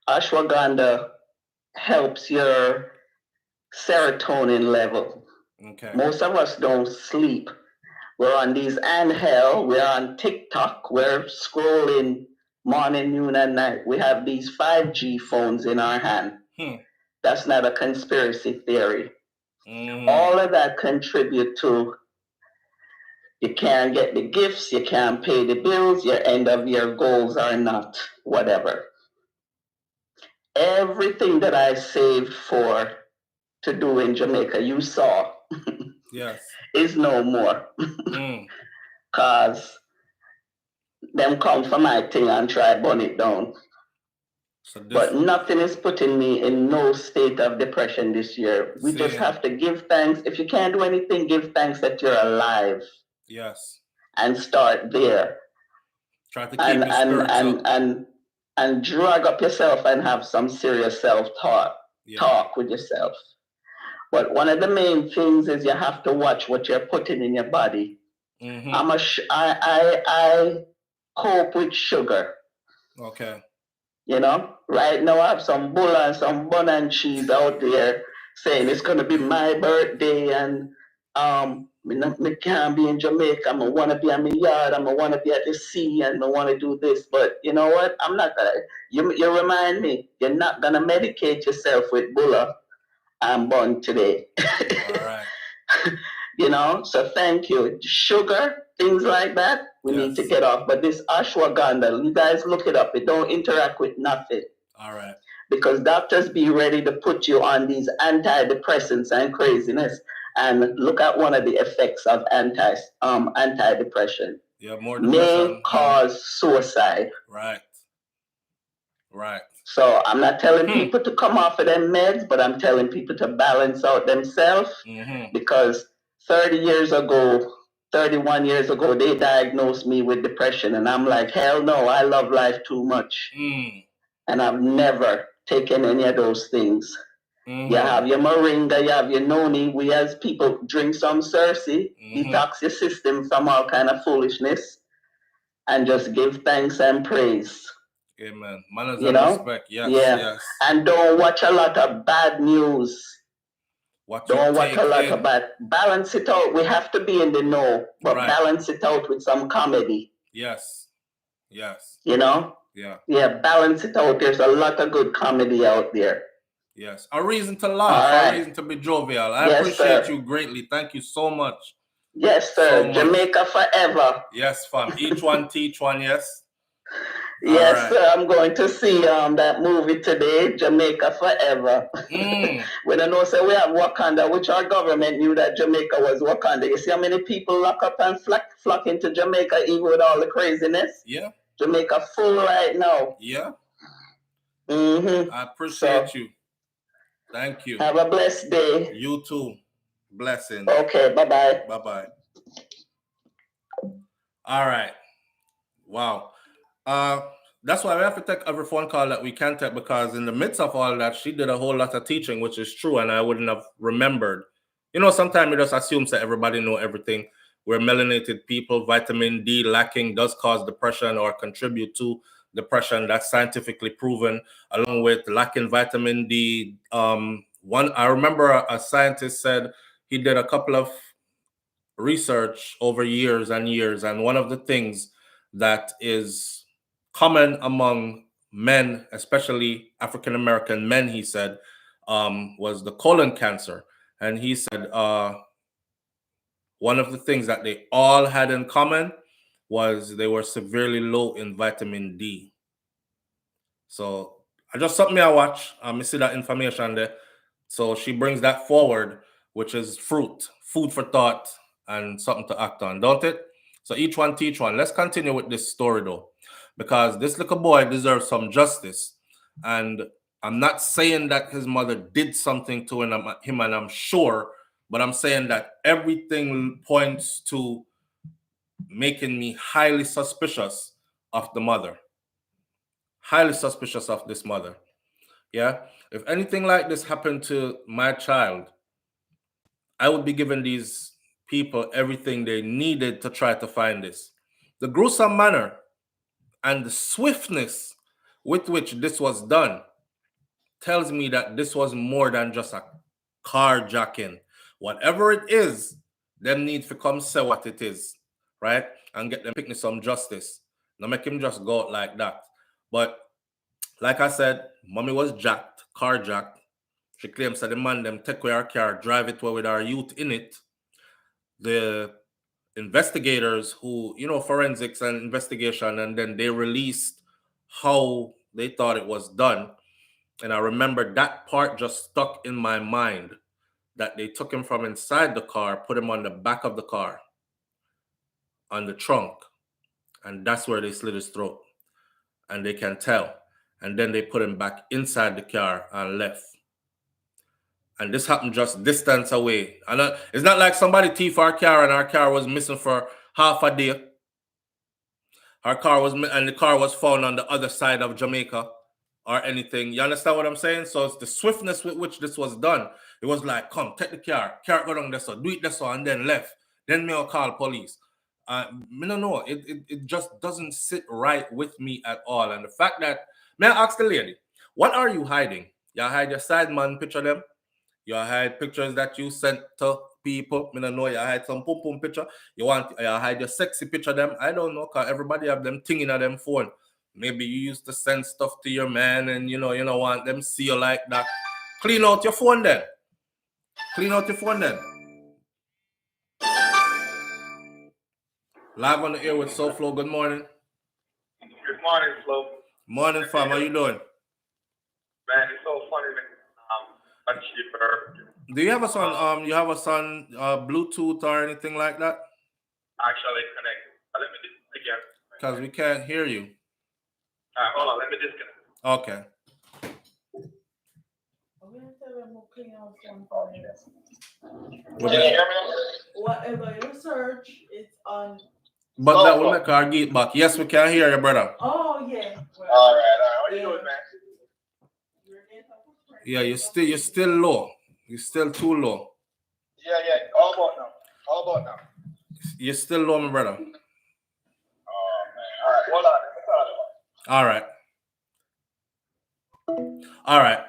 Ashwagandha helps your serotonin level. Okay. Most of us don't sleep. We're on these handheld, we're on TikTok, we're scrolling morning, noon, and night. We have these 5G phones in our hand. That's not a conspiracy theory. All of that contribute to you can't get the gifts, you can't pay the bills, your end of year goals are not whatever. Everything that I saved for to do in Jamaica, you saw, yes, is no more. Cause them come for my thing and try burn it down. So but nothing is putting me in no state of depression this year. We just have to give thanks. If you can't do anything, give thanks that you're alive. Yes. And start there. Try to keep your spirits up. And drag up yourself and have some serious self-talk. Talk with yourself. But one of the main things is you have to watch what you're putting in your body. I cope with sugar. Okay. You know, right now I have some bull and some bun and cheese out there saying it's gonna be my birthday and me can't be in Jamaica. I want to be in my yard. I want to be at the sea and I want to do this. But you know what? I'm not gonna. You remind me. You're not gonna medicate yourself with bulla and bun today. All right. You know. So thank you. Sugar, things like that, we need to get off. But this ashwagandha, you guys look it up. It don't interact with nothing. All right. Because doctors be ready to put you on these antidepressants and craziness. And look at one of the effects of antidepressant. Yeah, more depression. May cause suicide. Right. Right. So I'm not telling people to come off of them meds, but I'm telling people to balance out themselves. Because 31 years ago, they diagnosed me with depression. And I'm like, hell no, I love life too much. And I've never taken any of those things. You have your moringa, you have your noni. We as people drink some Cersei, detox your system from all kind of foolishness, and just give thanks and praise. Amen. Manners and respect. Yes, yes. And don't watch a lot of bad news. Don't watch a lot of bad. Balance it out. We have to be in the know, but balance it out with some comedy. Yes. Yes. You know? Yeah. Yeah, balance it out. There's a lot of good comedy out there. Yes. A reason to laugh, a reason to be jovial. I appreciate you greatly. Thank you so much. Yes, sir. So Jamaica forever. Yes, fam. Each one teach one, yes? Yes, sir. I'm going to see that movie today, Jamaica Forever. When I know say we have Wakanda, which our government knew that Jamaica was Wakanda. You see how many people lock up and flock into Jamaica even with all the craziness? Yeah. Jamaica full right now. Yeah. I appreciate you. Thank you. Have a blessed day. You too. Blessings. Okay, bye-bye. Bye-bye. All right. Wow. That's why we have to take every phone call that we can take, because in the midst of all that, she did a whole lot of teaching, which is true, and I wouldn't have remembered. You know, sometimes you just assume that everybody know everything. We're melanated people. Vitamin D lacking does cause depression or contribute to depression. That's scientifically proven, along with lacking vitamin D. I remember a scientist said he did a couple of research over years and years, and one of the things that is common among men, especially African American men, he said, was the colon cancer. And he said one of the things that they all had in common was they were severely low in vitamin D. So I just something I watch. I see that information there. So she brings that forward, which is food for thought and something to act on, don't it? So each one teach one. Let's continue with this story though, because this little boy deserves some justice. And I'm not saying that his mother did something to him, and I'm sure, but I'm saying that everything points to making me highly suspicious of the mother. Highly suspicious of this mother. Yeah. If anything like this happened to my child, I would be giving these people everything they needed to try to find this. The gruesome manner and the swiftness with which this was done tells me that this was more than just a carjacking. Whatever it is, them need to come say what it is, right? And get them picking some justice. Now make him just go out like that. But like I said, mommy was carjacked. She claims that the man them take away our car, drive it away with our youth in it. The investigators who, forensics and investigation, and then they released how they thought it was done. And I remember that part just stuck in my mind, that they took him from inside the car, put him on the back of the car, on the trunk, and that's where they slit his throat. And they can tell. And then they put him back inside the car and left. And this happened just distance away. And it's not like somebody thief our car and our car was missing for half a day. And the car was found on the other side of Jamaica or anything. You understand what I'm saying? So it's the swiftness with which this was done. It was like, come, take the car go down there, so do it this one, and then left. Then me will call police. No, it just doesn't sit right with me at all. And the fact that, may I ask the lady, what are you hiding? You hide your side man picture them? You hide pictures that you sent to people? I don't know. You hide some pum picture. You hide your sexy picture them? I don't know, because everybody have them thing in them phone. Maybe you used to send stuff to your man and you don't want them see you like that. Clean out your phone then. Clean out your phone then. Live on the air with SouFLo. Good morning. Good morning, Flo. Morning, fam. How you doing? Man, it's so funny, man. Do you have a son? You have a son Bluetooth or anything like that? Actually connected. Let me disconnect again. Because we can't hear you. All right, hold on. Let me disconnect. Okay. Can you hear me? Whatever you search, it's on. But that will make our gate back. Yes, we can hear you, brother. Oh yeah. Well, all right. What you doing, man? Yeah, you're still low. You're still too low. Yeah. All about now. You're still low, my brother. Oh man. All right. Hold on. All right.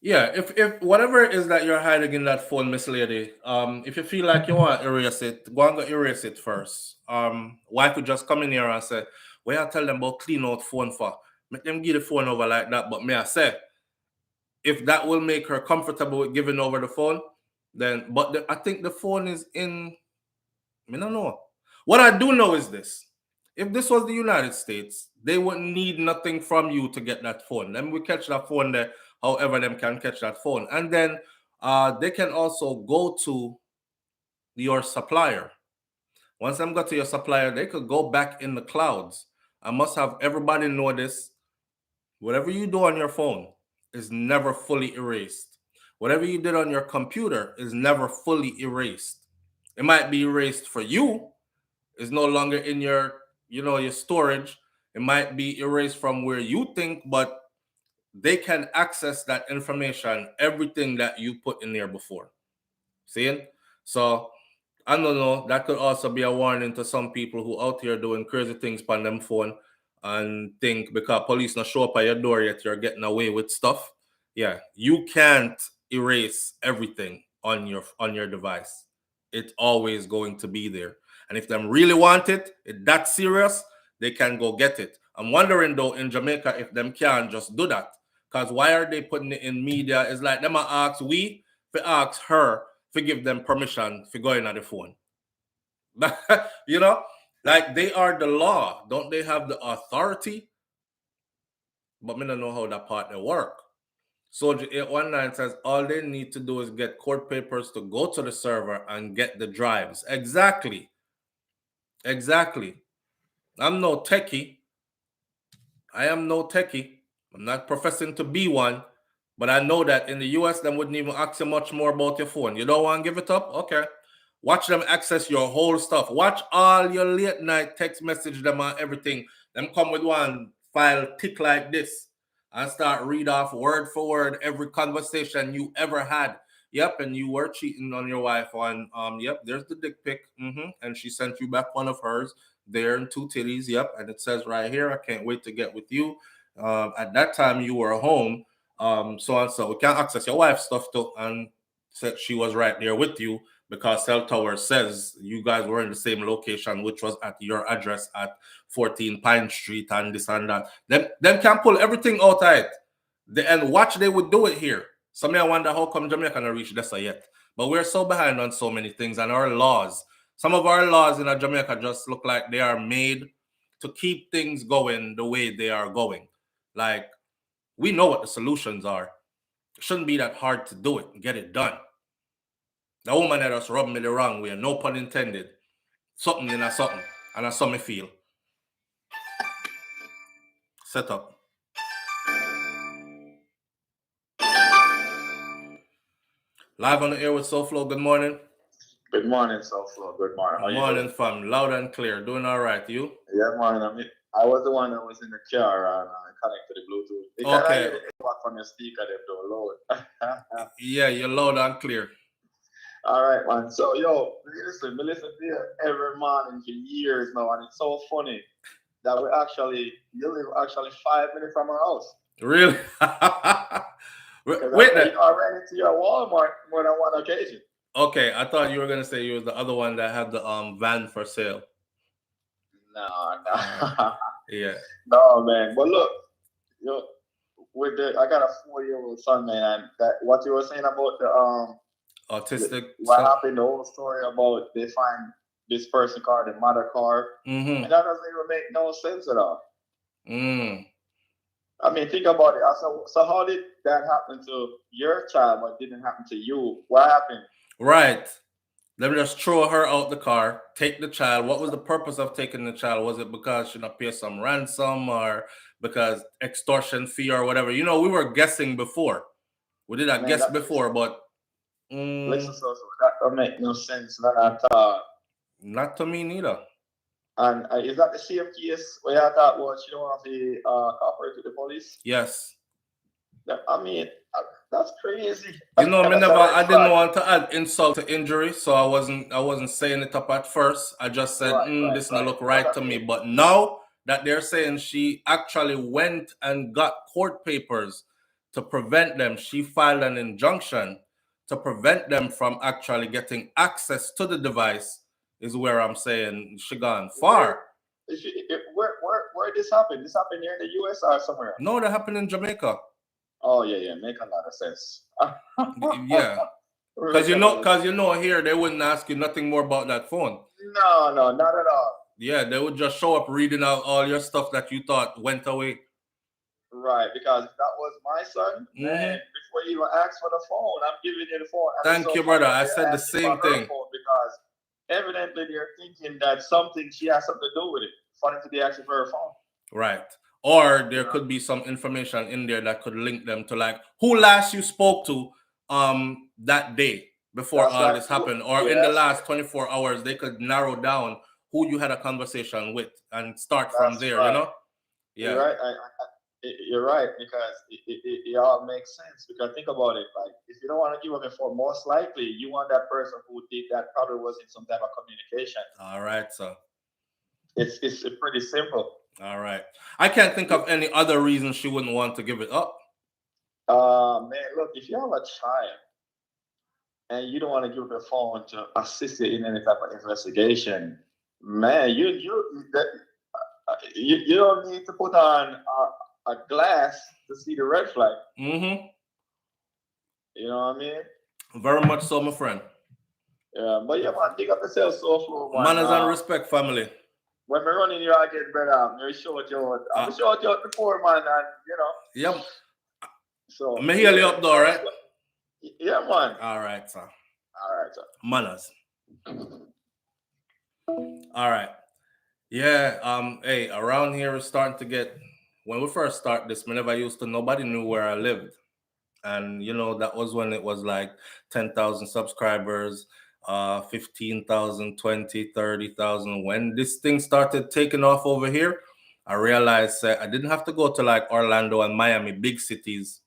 Yeah, if whatever it is that you're hiding in that phone, Miss Lady, if you feel like you want to erase it, go and go erase it first. Wife would just come in here and say, well, I tell them about clean out phone for. Make them give the phone over like that. But may I say, if that will make her comfortable with giving over the phone, then, I think the phone is in, I don't know. What I do know is this. If this was the United States, they wouldn't need nothing from you to get that phone. Then we catch that phone there, however them can catch that phone. And then they can also go to your supplier. Once them got to your supplier, they could go back in the clouds. I must have everybody know this. Whatever you do on your phone is never fully erased. Whatever you did on your computer is never fully erased. It might be erased for you. It's no longer in your storage. It might be erased from where you think, but they can access that information, everything that you put in there before. See? So I don't know. That could also be a warning to some people who out here doing crazy things on them phone. and think because police not show up at your door yet you're getting away with stuff. Yeah, you can't erase everything on your device. It's always going to be there. And if them really want it, it's that serious, they can go get it. I'm wondering though in Jamaica if them can just do that. Because why are they putting it in media? It's like them ask to ask her to give them permission for going on the phone. You know, like they are the law. Don't they have the authority? But me don't know how that part they work. Soldier 819 says all they need to do is get court papers to go to the server and get the drives. Exactly. Exactly. I'm no techie. I am no techie. I'm not professing to be one. But I know that in the US, they wouldn't even ask you much more about your phone. You don't want to give it up? Okay. Watch them access your whole stuff. Watch all your late night text message them and everything. Them come with one file thick like this and start read off word for word every conversation you ever had. Yep, and you were cheating on your wife on yep, there's the dick pic. And she sent you back one of hers there in 2 titties. Yep, and it says right here, I can't wait to get with you. At that time you were home. So and so. We can't access your wife's stuff too, and said she was right there with you because Cell Tower says you guys were in the same location, which was at your address at 14 Pine Street and this and that. Them can pull everything out of it. And watch they would do it here. Some I wonder how come Jamaica not reach this yet. But we're so behind on so many things and our laws. Some of our laws in Jamaica just look like they are made to keep things going the way they are going. Like, we know what the solutions are. It shouldn't be that hard to do it and get it done. The woman that just rubbed me the wrong way, no pun intended. Something in a something, and that's something feel. Set up. Live on the air with SouFLo. Good morning. Good morning, SouFLo. Good morning. Good morning, fam. Loud and clear. Doing all right. You? Yeah, man. I was the one that was in the car and I connected the Bluetooth. Okay. Back from your speaker, they don't load. Yeah, you're loud and clear. All right, man. So, yo, listen to you every morning for years now, and it's so funny that you live actually 5 minutes from our house. Really? Wait. I ran into your Walmart more than one occasion. Okay, I thought you were gonna say you was the other one that had the van for sale. No. Yeah. No, man. But look, I got a 4-year-old son, man, and that what you were saying about the autistic. What happened? The whole story about they find this person car, the mother car, and that doesn't even make no sense at all. I mean, think about it. So how did that happen to your child, but didn't happen to you? What happened? Right. Let me just throw her out the car, take the child. What was the purpose of taking the child? Was it because she not pay some ransom or because extortion fee or whatever? You know, we were guessing before. We did not guess before, but listen, so that don't make no sense. Not to me neither. And is that the same case where I thought, well, she don't want to cooperate with the police? Yes. I mean, that's crazy. You know, I didn't want to add insult to injury, so I wasn't saying it up at first. I just said, this not look right to me. But now that they're saying she actually went and got court papers to prevent them, she filed an injunction to prevent them from actually getting access to the device, is where I'm saying she gone far. Where this happened? This happened here in the US or somewhere? No, that happened in Jamaica. Oh yeah, make a lot of sense. Yeah, because you know here they wouldn't ask you nothing more about that phone. No, not at all. Yeah, they would just show up reading out all your stuff that you thought went away. Right, because if that was my son, man, before you even ask for the phone, I'm giving you the phone. Thank you, brother. I said the same thing. Because evidently they're thinking that she has something to do with it for them to be asking for her phone. Right. Or there could be some information in there that could link them to like who last you spoke to that day before all this happened. Or in the last 24 hours, they could narrow down who you had a conversation with and start from there, you know? Yeah. You're right. You're right, because it all makes sense. Because think about it, like if you don't want to give up info, most likely you want that person who did that probably was in some type of communication. All right, so it's pretty simple. All right. I can't think of any other reason she wouldn't want to give it up. Man, look, if you have a child and you don't want to give the phone to assist you in any type of investigation, man, you don't need to put on a glass to see the red flag. Mm-hmm. You know what I mean? Very much so, my friend. Yeah, but yeah, man, big up yourself, SouFLo, man. Manners and respect, family. When we run in here, I get better. I'm short you out. I'm short you out before, man, and you know. Yep. So I'm heal you up though, right? Yeah, man. All right, sir. All right, sir. Manners. All right. Yeah, hey, around here is starting to get, when we first started this, whenever nobody knew where I lived. And, you know, that was when it was like 10,000 subscribers, 15,000, 20, 30,000. When this thing started taking off over here, I realized I didn't have to go to like Orlando and Miami, big cities.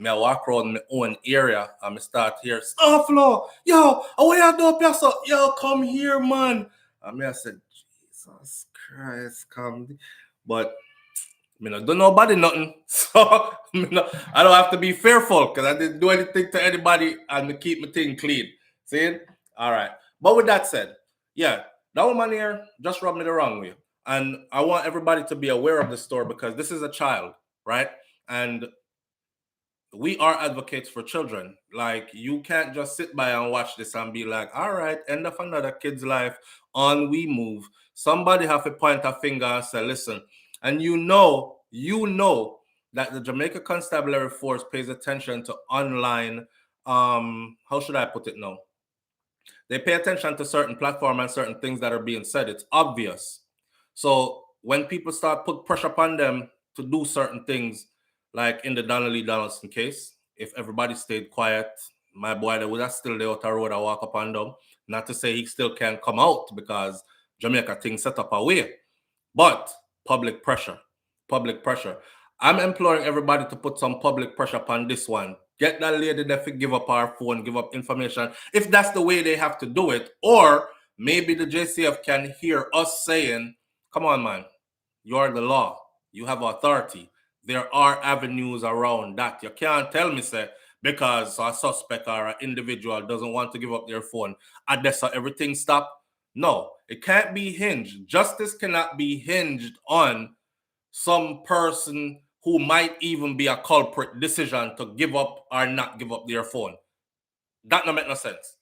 I walk around my own area and I start here, SouFLo, yo, what you do up here, so? Yo, come here, man. And I said, Jesus Christ, come. But I don't know nobody nothing. So I don't have to be fearful because I didn't do anything to anybody and keep my thing clean. See? All right. But with that said, yeah, that woman here just rubbed me the wrong way. And I want everybody to be aware of the story because this is a child, right? And we are advocates for children. Like, you can't just sit by and watch this and be like, all right, end of another kid's life, on we move. Somebody have to point a finger and say, listen. And you know that the Jamaica Constabulary Force pays attention to online, how should I put it now? They pay attention to certain platforms and certain things that are being said. It's obvious. So when people start put pressure upon them to do certain things, like in the Donnelly Donaldson case, if everybody stayed quiet, my boy that would have still there out the road and walk up and down. Not to say he still can't come out because Jamaica things set up a way. But public pressure. I'm imploring everybody to put some public pressure upon this one. Get that lady that to give up our phone, give up information, if that's the way they have to do it. Or maybe the JCF can hear us saying, come on, man, you're the law. You have authority. There are avenues around that. You can't tell me, say, because a suspect or an individual doesn't want to give up their phone, and that's how everything stop. No, it can't be hinged. Justice cannot be hinged on some person who might even be a culprit decision to give up or not give up their phone. That don't make no sense.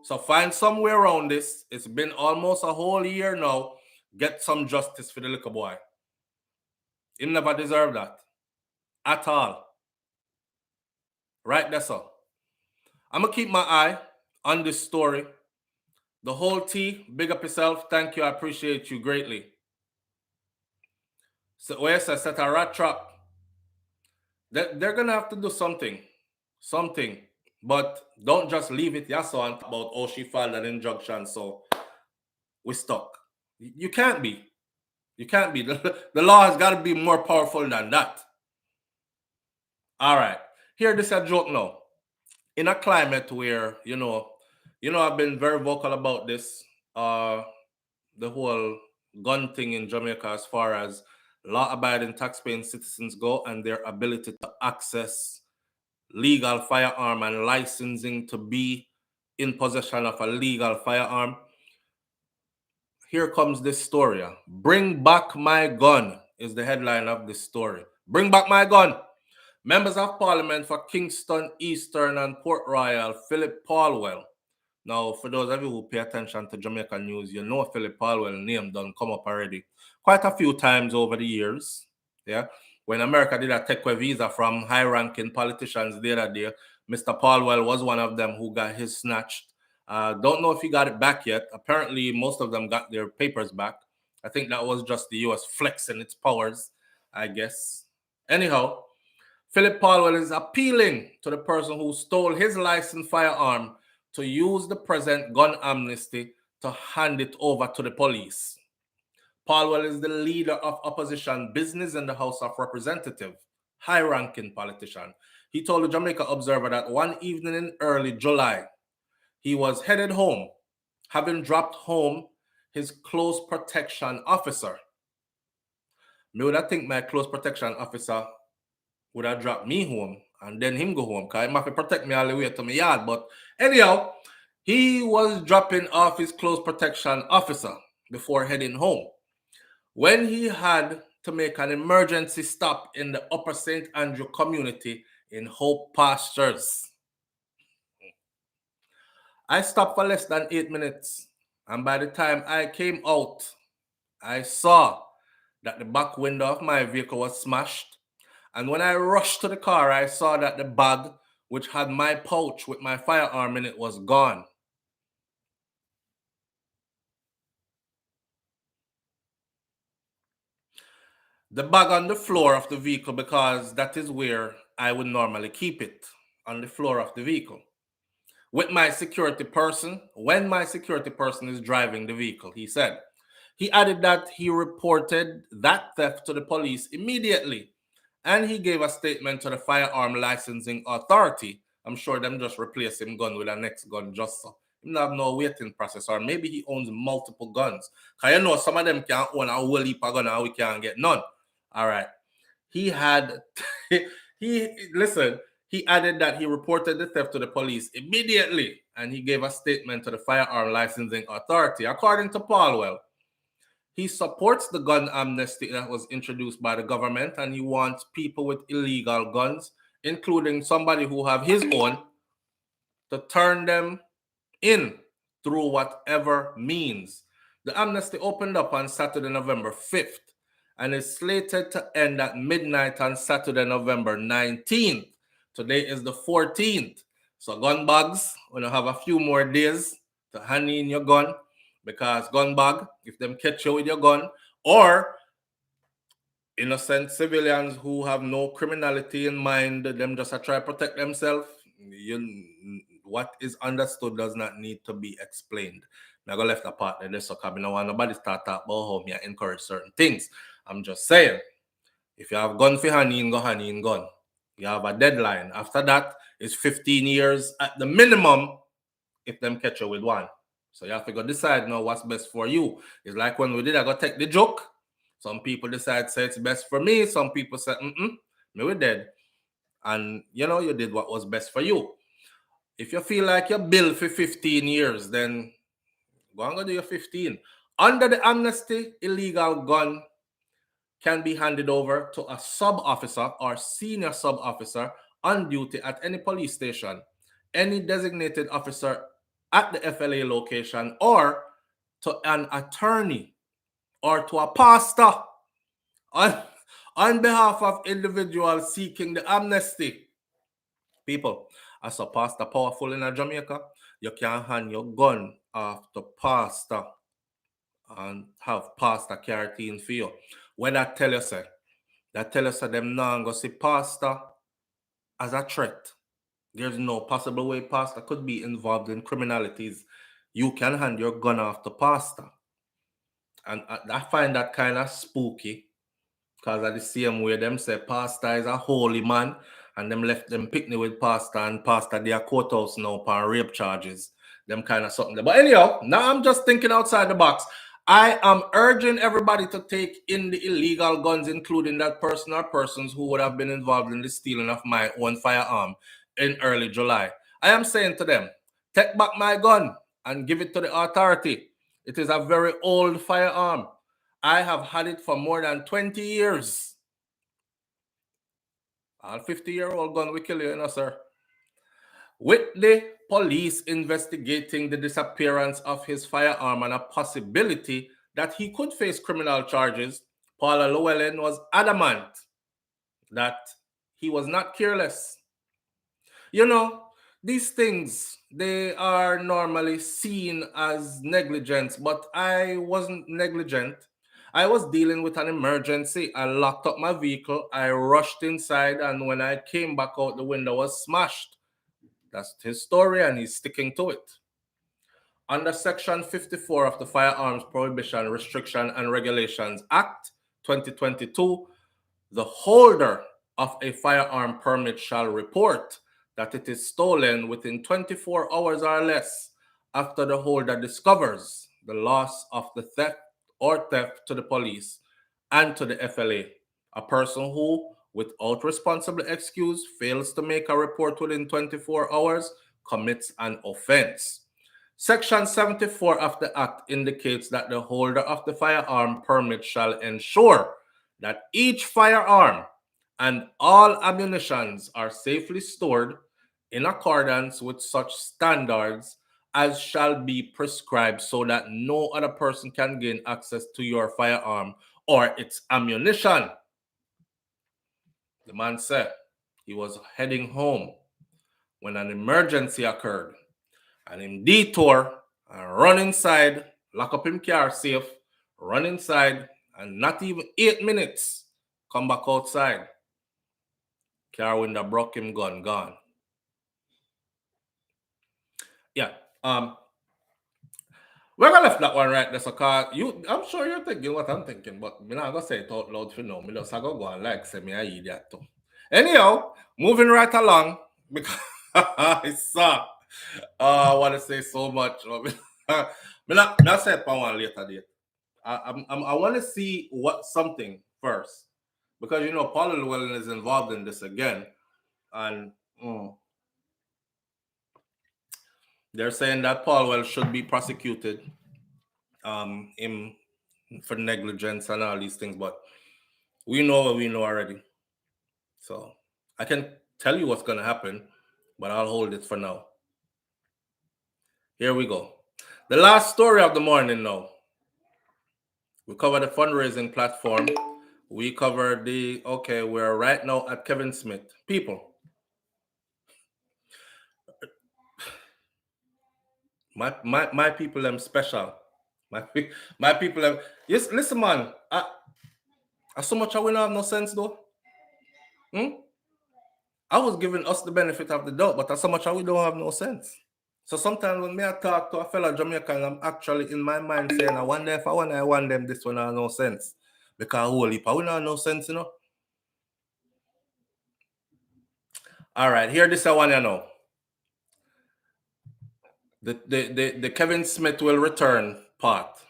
So find somewhere around this. It's been almost a whole year now. Get some justice for the little boy. He never deserved that. At all. Right, that's all. I'm going to keep my eye on this story. The whole T, big up yourself. Thank you. I appreciate you greatly. So, yes, I set a rat trap. They're going to have to do something. But don't just leave it yasso and talk about, oh, she filed an injunction, so we're stuck. You can't be. The law has got to be more powerful than that. All right. Here, this is a joke now. In a climate where, you know, I've been very vocal about this, the whole gun thing in Jamaica as far as law-abiding taxpaying citizens go and their ability to access legal firearm and licensing to be in possession of a legal firearm. Here comes this story. Bring back my gun is the headline of this story. Bring back my gun. Members of Parliament for Kingston, Eastern, and Port Royal, Philip Paulwell. Now, for those of you who pay attention to Jamaican news, you know Philip Paulwell's name done come up already quite a few times over the years. Yeah, when America did a take away visa from high-ranking politicians the other day, Mr. Paulwell was one of them who got his snatched. Don't know if he got it back yet. Apparently, most of them got their papers back. I think that was just the U.S. flexing its powers, I guess. Anyhow, Philip Paulwell is appealing to the person who stole his licensed firearm to use the present gun amnesty to hand it over to the police. Paulwell is the leader of opposition business in the House of Representatives, high-ranking politician. He told the Jamaica Observer that one evening in early July, he was headed home, having dropped home his close protection officer. me would have think my close protection officer would have dropped me home and then him go home, because he have to protect me all the way to my yard. But anyhow, he was dropping off his close protection officer before heading home when he had to make an emergency stop in the Upper St. Andrew community in Hope Pastures. I stopped for less than 8 minutes, and by the time I came out, I saw that the back window of my vehicle was smashed. And when I rushed to the car, I saw that the bag, which had my pouch with my firearm in it, was gone. The bag on the floor of the vehicle, because that is where I would normally keep it, on the floor of the vehicle. With my security person, when my security person is driving the vehicle, he said. He added that he reported that theft to the police immediately, and he gave a statement to the firearm licensing authority. I'm sure them just replace him gun with a next gun just so. He don't have no waiting process, or maybe he owns multiple guns. Because you know some of them can't own a whole heap of gun and we can't get none. All right. He added that he reported the theft to the police immediately, and he gave a statement to the firearm licensing authority. According to Paulwell, he supports the gun amnesty that was introduced by the government, and he wants people with illegal guns, including somebody who have his own, to turn them in through whatever means. The amnesty opened up on Saturday, November 5th, and is slated to end at midnight on Saturday, November 19th. Today is the 14th. So gun bags, we're going to have a few more days to hand in your gun, because gun bag, if them catch you with your gun, or innocent civilians who have no criminality in mind, them just try to protect themselves, what is understood does not need to be explained. I'm going to left apart there, so I don't want nobody start talking about how me encourage certain things. I'm just saying, if you have gun for hand in gun. You have a deadline. After that, it's 15 years at the minimum if them catch you with one. So you have to go decide now what's best for you. It's like when we did, I go take the joke. Some people decide say it's best for me. Some people say, me we dead. And you did what was best for you. If you feel like you're billed for 15 years, then go and go do your 15. Under the amnesty, illegal gun can be handed over to a sub-officer or senior sub-officer on duty at any police station, any designated officer at the FLA location, or to an attorney or to a pastor on behalf of individuals seeking the amnesty. People, as a pastor powerful in Jamaica, you can hand your gun off to pastor and have pastor carry things for you. When that tell you say them now go see pastor as a threat. There's no possible way pastor could be involved in criminalities. You can hand your gun off to pastor. And I find that kind of spooky, because at the same way them say pastor is a holy man, and them left them picnic with pastor, and pastor they are courthouse now for rape charges. Them kind of something there. But anyhow, now I'm just thinking outside the box. I am urging everybody to take in the illegal guns, including that person or persons who would have been involved in the stealing of my own firearm in early July. I am saying to them, take back my gun and give it to the authority. It is a very old firearm. I have had it for more than 20 years. A 50-year-old gun will kill you, sir. With the police investigating the disappearance of his firearm and a possibility that he could face criminal charges, Paula Llewellyn was adamant that he was not careless. These things, they are normally seen as negligence, but I wasn't negligent. I was dealing with an emergency. I locked up my vehicle. I rushed inside, and when I came back out, the window was smashed. That's his story, and he's sticking to it. Under Section 54 of the Firearms Prohibition, Restriction, and Regulations Act 2022, the holder of a firearm permit shall report that it is stolen within 24 hours or less after the holder discovers the loss of the theft or theft to the police and to the FLA. A person who, without responsible excuse, fails to make a report within 24 hours commits an offense. Section 74 of the Act indicates that the holder of the firearm permit shall ensure that each firearm and all ammunitions are safely stored in accordance with such standards as shall be prescribed, so that no other person can gain access to your firearm or its ammunition. The man said he was heading home when an emergency occurred, and him detour and run inside, lock up him car safe, run inside, and not even 8 minutes, come back outside. Car window broke, him gun gone. Yeah. We're gonna left that one right there, so I'm sure you're thinking what I'm thinking, but I'm not gonna say it out loud for now. Me just go and like say me I idiot too. Anyhow, moving right along because I saw. I want to say so much. I say it for one later date. I want to see what something first, because you know Paul Llewellyn is involved in this again, and they're saying that Paul Well should be prosecuted for negligence and all these things, but we know what we know already. So I can tell you what's going to happen, but I'll hold it for now. Here we go. The last story of the morning now. We covered the fundraising platform. We covered we're right now at Kevin Smith. People. My people them special. My people them. Yes, listen, man. So much I will have no sense though. I was giving us the benefit of the doubt, but so much we don't have no sense. So sometimes when I talk to a fellow Jamaican, I'm actually in my mind saying, I wonder if I want them this one have no sense. Because holy we don't have no sense, you know. All right, here this I want you know. The Kevin Smith will return part.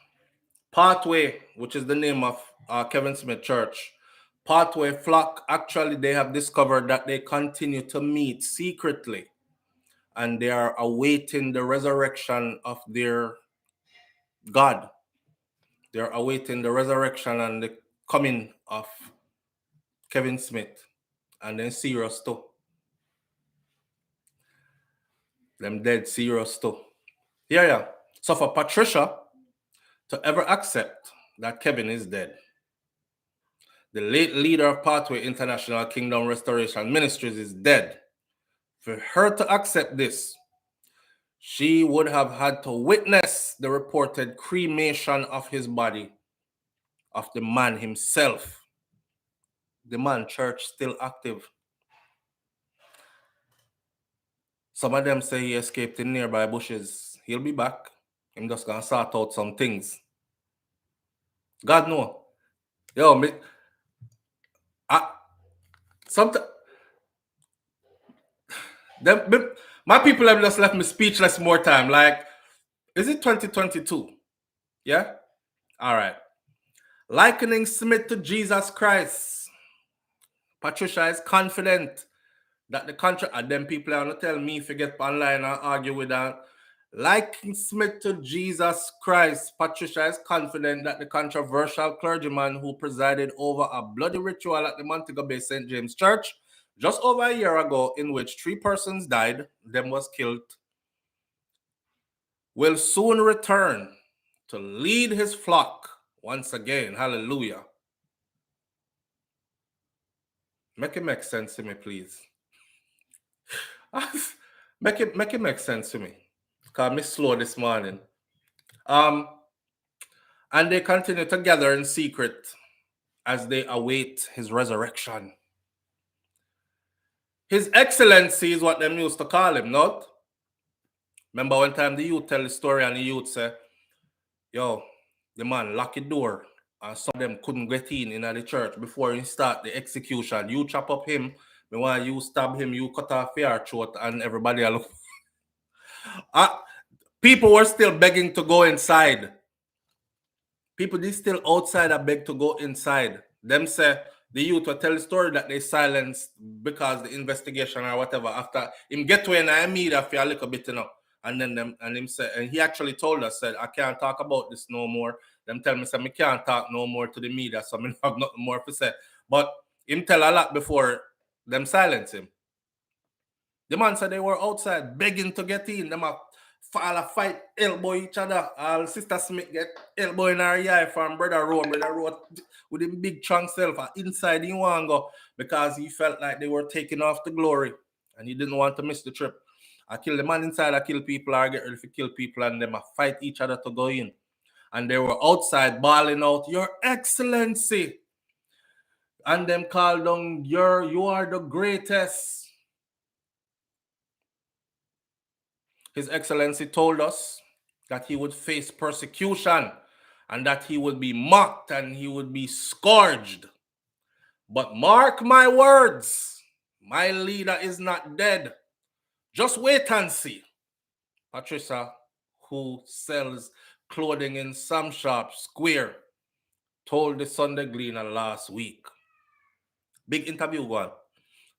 Pathway, which is the name of Kevin Smith Church. Pathway Flock, actually they have discovered that they continue to meet secretly, and they are awaiting the resurrection of their God. They're awaiting the resurrection and the coming of Kevin Smith, and then serious too. Them dead serious too. Yeah. So for Patricia to ever accept that Kevin is dead, the late leader of Pathway International Kingdom Restoration Ministries is dead. For her to accept this, she would have had to witness the reported cremation of his body, of the man himself. The man church still active. Some of them say he escaped in nearby bushes. He'll be back. I'm just gonna sort out some things. God know. Yo, my people have just left me speechless more time. Like, is it 2022? Yeah? All right. Likening Smith to Jesus Christ. Patricia is confident that the contract, and them people are going to tell me if you get online and argue with that. Likening Smith to Jesus Christ, Patricia is confident that the controversial clergyman who presided over a bloody ritual at the Montego Bay St. James Church just over a year ago, in which 3 persons died, them was killed, will soon return to lead his flock once again. Hallelujah. Make it make sense to me, please. Make it make sense to me. Because I'm slow this morning. And they continue to gather in secret as they await his resurrection. His Excellency is what them used to call him, not? Remember one time the youth tell the story and the youth say, yo, the man lock the door and some of them couldn't get in the church before he start the execution. You chop up him, me want you stab him, you cut off your throat, and everybody look. People were still begging to go inside. People they still outside are beg to go inside. Them say the youth will tell the story that they silenced because the investigation or whatever after him get to an I media for a little bit, you know. And then them and him said, and he actually told us, said, I can't talk about this no more. Them tell me, say, me can't talk no more to the media, so I have nothing more to say. But him tell a lot before them silence him. The man said they were outside begging to get in. Them a fall a fight, elbow each other. Sister Smith get elbow in her eye from Brother Rowe. Brother Rowe with him big chunk self inside he want to go because he felt like they were taking off the glory and he didn't want to miss the trip. I kill the man inside, I kill people, I get ready to kill people, and them fight each other to go in. And they were outside bawling out, Your Excellency. And them called down, you are the greatest. His Excellency told us that he would face persecution and that he would be mocked and he would be scourged. But mark my words, my leader is not dead. Just wait and see. Patricia, who sells clothing in some shop square, told the Sunday Gleaner last week. Big interview one.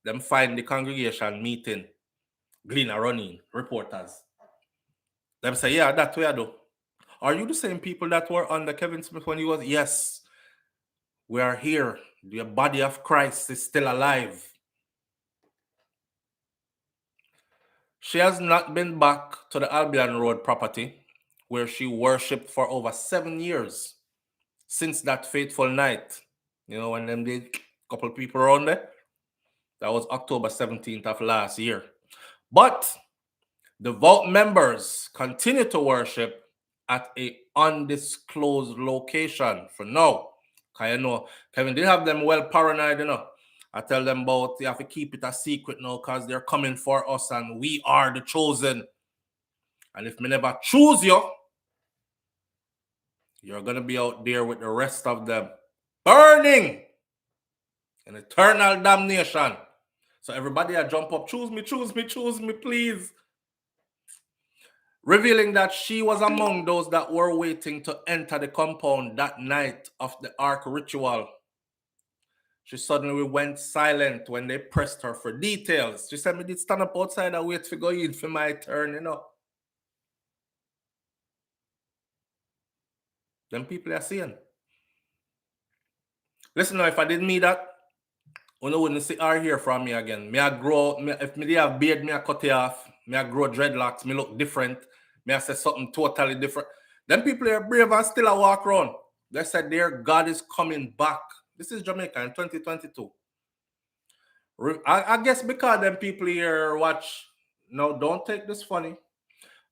Them find the congregation meeting. Gleaner running, reporters. Them say, yeah, that's where I do. Are you the same people that were under Kevin Smith when he was? Yes. We are here. The body of Christ is still alive. She has not been back to the Albion Road property where she worshipped for over 7 years since that fateful night. You know, when them did a couple people around there. That was October 17th of last year. But devout members continue to worship at an undisclosed location for now. Because you know, Kevin did have them well paranoid, you know. I tell them about you have to keep it a secret now because they're coming for us and we are the chosen. And if me never choose you, you're going to be out there with the rest of them burning in eternal damnation. So everybody jump up, choose me, please. Revealing that she was among those that were waiting to enter the compound that night of the Ark ritual. She suddenly went silent when they pressed her for details. She said, me did stand up outside and wait for go in for my turn, you know. Them people are saying. Listen now, if I didn't mean that, you wouldn't see or hear from me again. If me have beard, me I cut it off. Me I grow dreadlocks, me look different. Me I say something totally different. Them people are brave and still a walk around. They said their God is coming back. This is Jamaica in 2022. I guess because them people here watch. No, don't take this funny.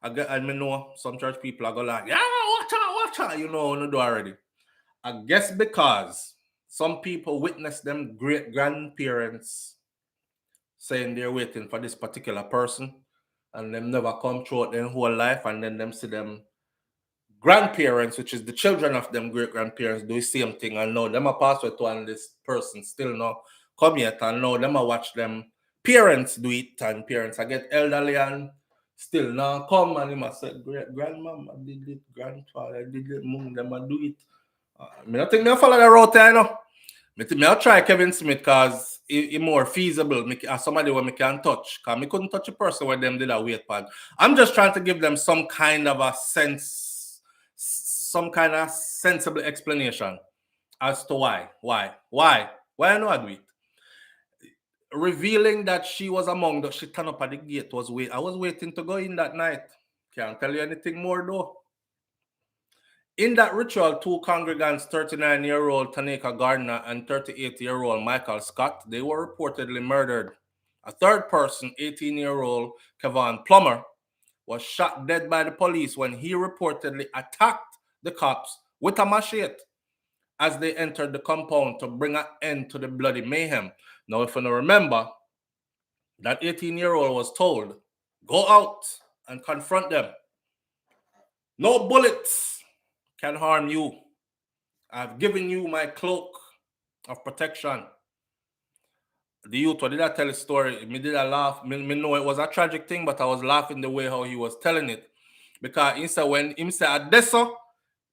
I know some church people are going like, yeah, watch out. You know, no do already. I guess because some people witness them great grandparents saying they're waiting for this particular person and them never come throughout their whole life, and then them see them grandparents, which is the children of them great grandparents, do the same thing, and now them a pass with one this person still not come yet, and now them a watch them parents do it, and parents I get elderly and still now come, and him a say great grandmama did it, grandfather did it, mom them a do it. I don't think they follow the route there, you know. I'll try Kevin Smith because he's more feasible. Somebody where I can touch. Because I couldn't touch a person where them did a weight pad. I'm just trying to give them some kind of a sense, some kind of sensible explanation as to why I know I do it. Revealing that she was among the, she turned up at the gate, I was waiting to go in that night. Can't tell you anything more though. In that ritual, two congregants, 39-year-old Tanika Gardner and 38-year-old Michael Scott, they were reportedly murdered. A third person, 18-year-old Kevin Plummer, was shot dead by the police when he reportedly attacked the cops with a machete as they entered the compound to bring an end to the bloody mayhem. Now, if you don't remember, that 18-year-old was told, go out and confront them. No bullets can harm you. I've given you my cloak of protection. The youth, did I tell a story? Me did I laugh? Me know it was a tragic thing, but I was laughing the way how he was telling it. Because he said when him said Adesso,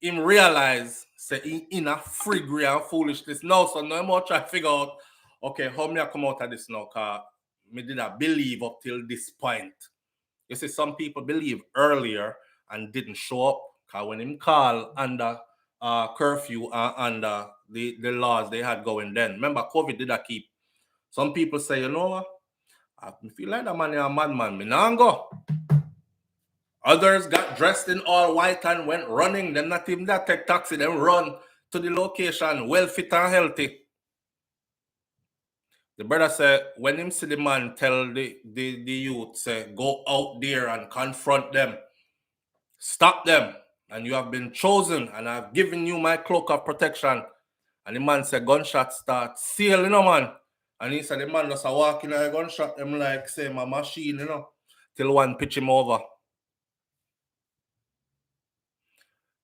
him realized, say in a friggery and foolishness. No, so no more try to figure out, okay, how me I come out of this now, because me did not believe up till this point. You see, some people believe earlier and didn't show up, because when him call under curfew under the laws they had going then. Remember, COVID did not keep. Some people say, you know what? I feel like that man is a madman. Me nah go. Others got dressed in all white and went running. Them not even that take taxi. Them run to the location, well fit and healthy. The brother said, when him see the man tell the youth, say, go out there and confront them. Stop them. And you have been chosen, and I've given you my cloak of protection. And the man said, gunshot start seal, you know, man. And he said, the man just walk in a gunshot, them like, say, my machine, you know, till one pitch him over.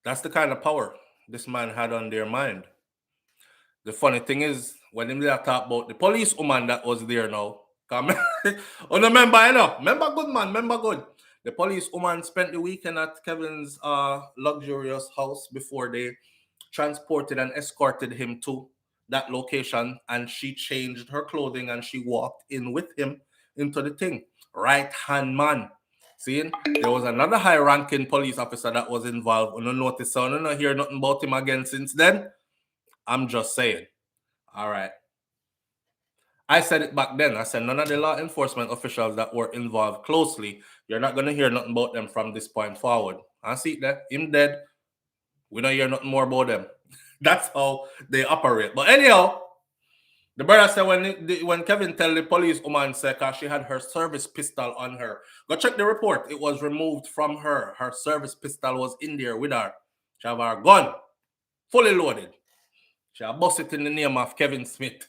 That's the kind of power this man had on their mind. The funny thing is, when him there talk about the police woman that was there now, remember, you know, remember good, man, remember good. The police woman spent the weekend at Kevin's luxurious house before they transported and escorted him to that location, and she changed her clothing and she walked in with him into the thing. Right-hand man. See, there was another high-ranking police officer that was involved. I don't notice, so I don't hear nothing about him again since then. I'm just saying. All right. I said it back then. I said none of the law enforcement officials that were involved closely, you're not going to hear nothing about them from this point forward. I see that. Him dead. We don't hear nothing more about them. That's how they operate. But anyhow, the brother said when Kevin tell the police woman said she had her service pistol on her. Go check the report. It was removed from her. Her service pistol was in there with her. She have her gun fully loaded. She have bust it in the name of Kevin Smith.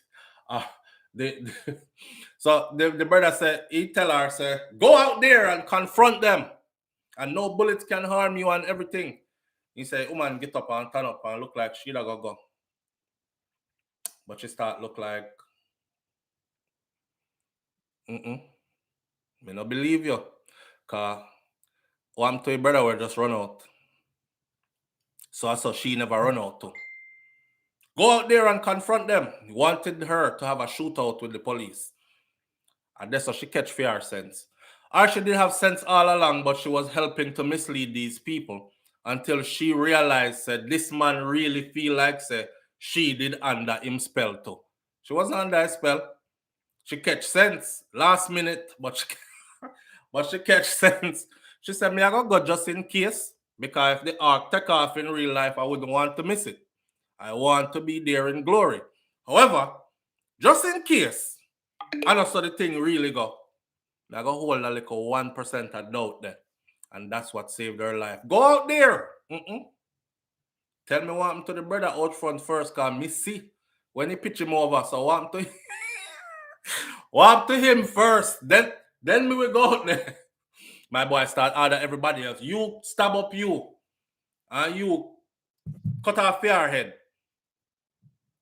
So the brother said, he tell her, say, go out there and confront them. And no bullets can harm you and everything. He said, woman, get up and turn up and look like she'd go. But she start look like, me no believe you. Because one to your brother will just run out. So I saw she never run out too. Go out there and confront them. He wanted her to have a shootout with the police. And that's how she catch fear sense. Or she did have sense all along, but she was helping to mislead these people until she realized that this man really feel like she did under him spell too. She wasn't under his spell. She catch sense last minute, but she catch sense. She said, me I go just in case, because if the ark take off in real life, I wouldn't want to miss it. I want to be there in glory. However, just in case, I know so the thing really go. I go hold a little 1% of doubt there. And that's what saved her life. Go out there. Tell me what happened to the brother out front first, because me see when he pitch him over. So what happened to what happened to him first? Then we will go out there. My boy start order everybody else. You stab up you. And you cut off your head.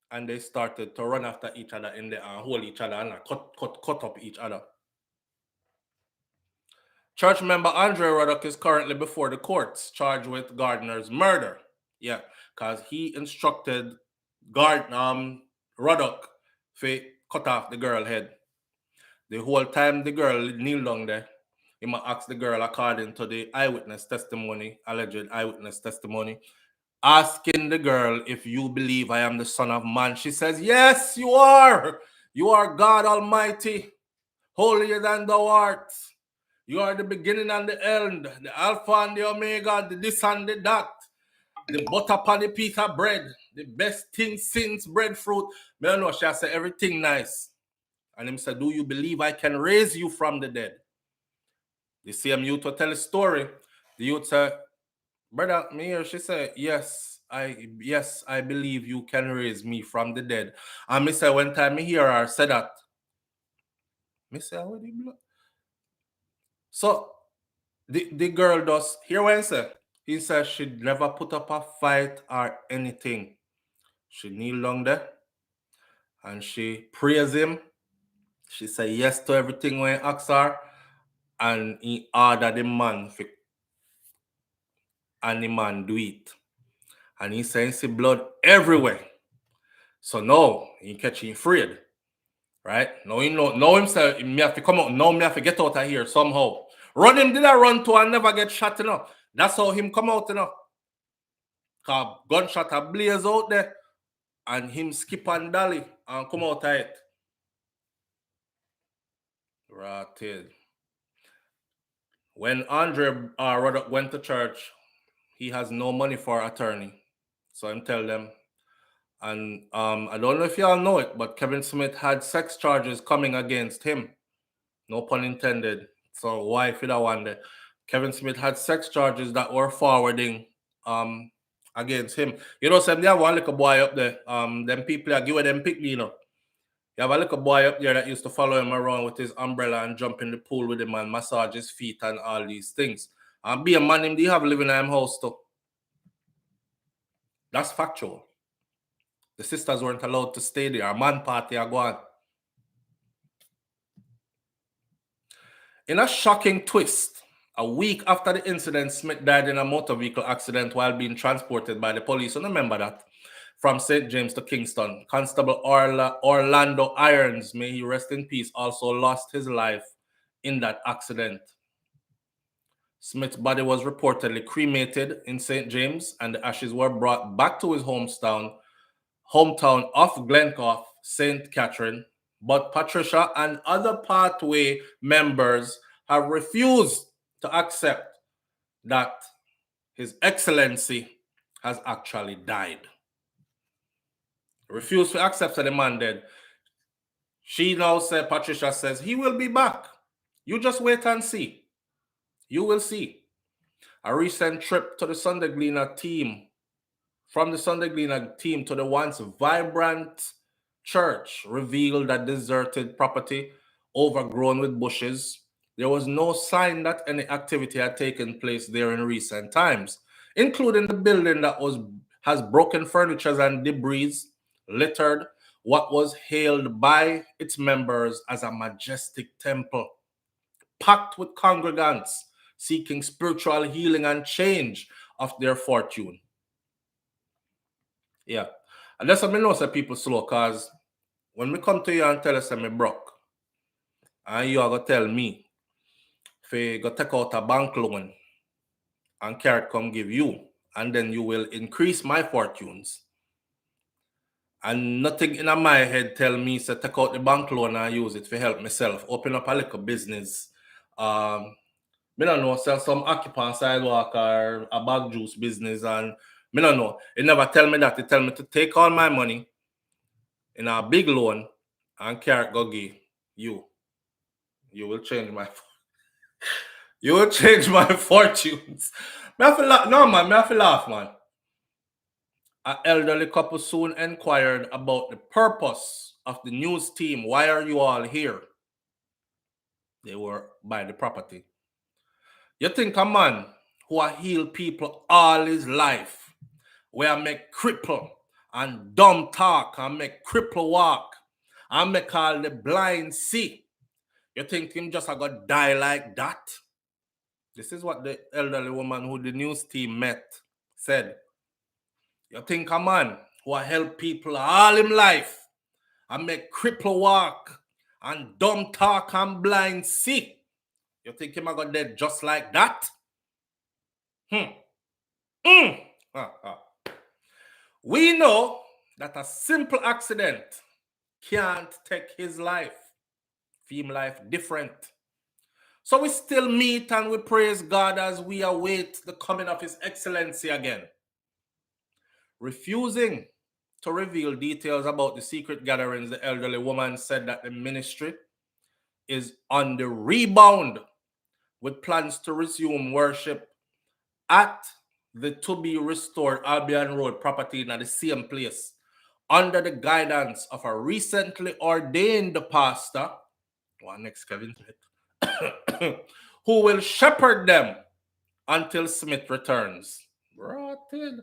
And they started to run after each other in there and hold each other and cut up each other. Church member Andre Ruddock is currently before the courts, charged with Gardner's murder. Yeah, because he instructed Ruddock to cut off the girl's head. The whole time the girl kneeled down there, he might ask the girl, according to the eyewitness testimony, alleged eyewitness testimony, asking the girl, if you believe I am the Son of Man. She says, yes, you are. You are God Almighty, holier than thou art. You are the beginning and the end, the Alpha and the Omega, the this and the that, the butter upon the piece of bread, the best thing since breadfruit. I don't know, she said everything nice. And him said, do you believe I can raise you from the dead? The same youth will tell a story. The youth said, brother, me here, she said, yes, I believe you can raise me from the dead. And me say, one time me hear her say that, me say, what the blood? So the girl does hear what he said. He said she'd never put up a fight or anything. She kneel down there and she praise him. She said yes to everything when he asked her, and he ordered the man and the man do it. And he saying see blood everywhere. So now he catching afraid. Right? Now he know himself, me have to come out, now me have to get out of here somehow. Run him, did I run to and never get shot, That's how him come out, Cause gunshot a blaze out there and him skip and dolly and come out of it. Rotted. When Andre Ruddock went to church, he has no money for attorney. So I'm tell them. And I don't know if y'all know it, but Kevin Smith had sex charges coming against him. No pun intended. So why if you don't wonder? Kevin Smith had sex charges that were forwarding against him. You know, some they have one little boy up there. Them people are give them pick me, You have a little boy up there that used to follow him around with his umbrella and jump in the pool with him and massage his feet and all these things. And be a man him, they have living in him house too. That's factual. The sisters weren't allowed to stay there. A man party are gone. In a shocking twist, a week after the incident, Smith died in a motor vehicle accident while being transported by the police. And remember that. From St. James to Kingston, Constable Orlando Irons, may he rest in peace, also lost his life in that accident. Smith's body was reportedly cremated in St. James, and the ashes were brought back to his hometown of Glencoe, St. Catherine. But Patricia and other Pathway members have refused to accept that His Excellency has actually died. Refused to accept that the man dead. She now said, Patricia says, he will be back. You just wait and see. You will see. A recent trip to the Sunday Gleaner team, from the Sunday Gleaner team to the once vibrant church, revealed a deserted property overgrown with bushes. There was no sign that any activity had taken place there in recent times, including the building that has broken furniture and debris littered what was hailed by its members as a majestic temple, packed with congregants seeking spiritual healing and change of their fortune. Yeah. And that's what I know that people slow, because when we come to you and tell us that me broke, and you are going to tell me, if you go take out a bank loan and carrot come give you, and then you will increase my fortunes. And nothing in my head tell me to take out the bank loan and use it to help myself, open up a little business. I don't know, sell some occupant sidewalk or a bag juice business, and I don't know. It never tell me that. It tell me to take all my money in a big loan and carrot go give you. You will change my fortunes. Me have to laugh. No, man, me have to laugh, man. An elderly couple soon inquired about the purpose of the news team. Why are you all here? They were by the property. You think a man who has healed people all his life, where make cripple and dumb talk and make cripple walk and make all the blind see, you think him just gonna die like that? This is what the elderly woman who the news team met said. You think a man who help people all his life and make cripple walk and dumb talk and blind see, you think him gonna dead just like that? We know that a simple accident can't take his life. Him life different. So we still meet and we praise God as we await the coming of His Excellency again. Refusing to reveal details about the secret gatherings, the elderly woman said that the ministry is on the rebound with plans to resume worship at the to-be-restored Albion Road property in the same place under the guidance of a recently ordained pastor, next Kevin Smith, who will shepherd them until Smith returns. Rotted.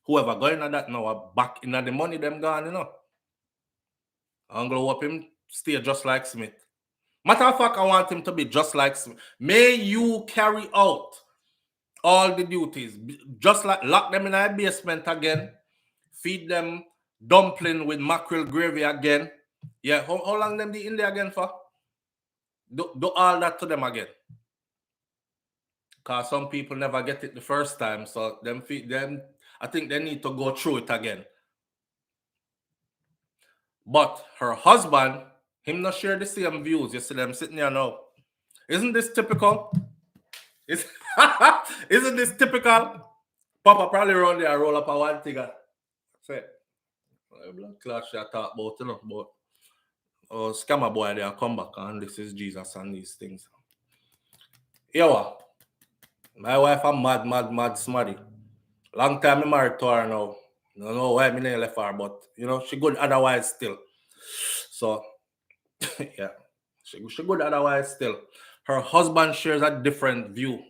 Whoever going on that now are back in the money them gone, I'm going to hope him stay just like Smith. Matter of fact, I want him to be just like Smith. May you carry out All the duties. Just like lock them in a basement again. Feed them dumpling with mackerel gravy again. Yeah, how long them be in there again for? Do all that to them again. Because some people never get it the first time. So them I think they need to go through it again. But her husband, him not share the same views. You see them sitting here now. Isn't this typical? Isn't this typical? Papa probably run there and roll up a one thing. Say, blood clot shit talk about, you know, but scammer boy there come back and this is Jesus and these things. Yeah, my wife a mad smarty. Long time I married to her now. I don't know why I left her, but you know, she good otherwise still. So yeah, she good otherwise still. Her husband shares a different view.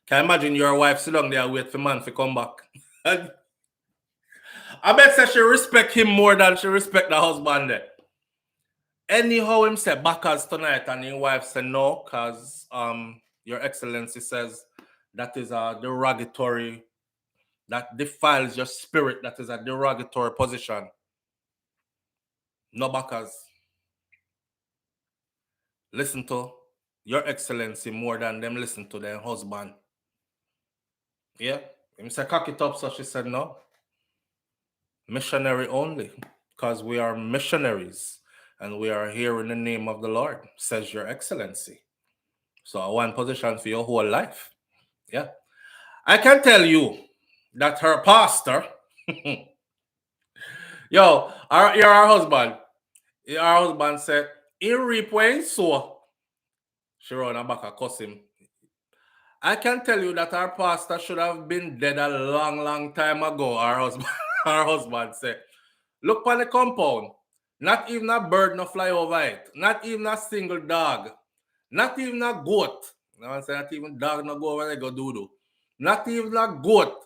Can you imagine your wife sit down there wait for man to come back? I bet say she respect him more than she respect the husband there. Anyhow, him say backers tonight and his wife said no, because your excellency says that is a derogatory, that defiles your spirit, that is a derogatory position. No backers. Listen to your excellency more than them listen to their husband. Yeah. Him say cock it up, so she said no. Missionary only, because we are missionaries and we are here in the name of the Lord, says your excellency. So I want position for your whole life. Yeah. I can tell you that her pastor, your husband said, he reap where he sow. She run her back and cuss him. I can tell you that our pastor should have been dead a long time ago, our husband said. Look on the compound. Not even a bird no fly over it. Not even a single dog. Not even a goat. No one say not even dog no go over there go do. Not even a goat.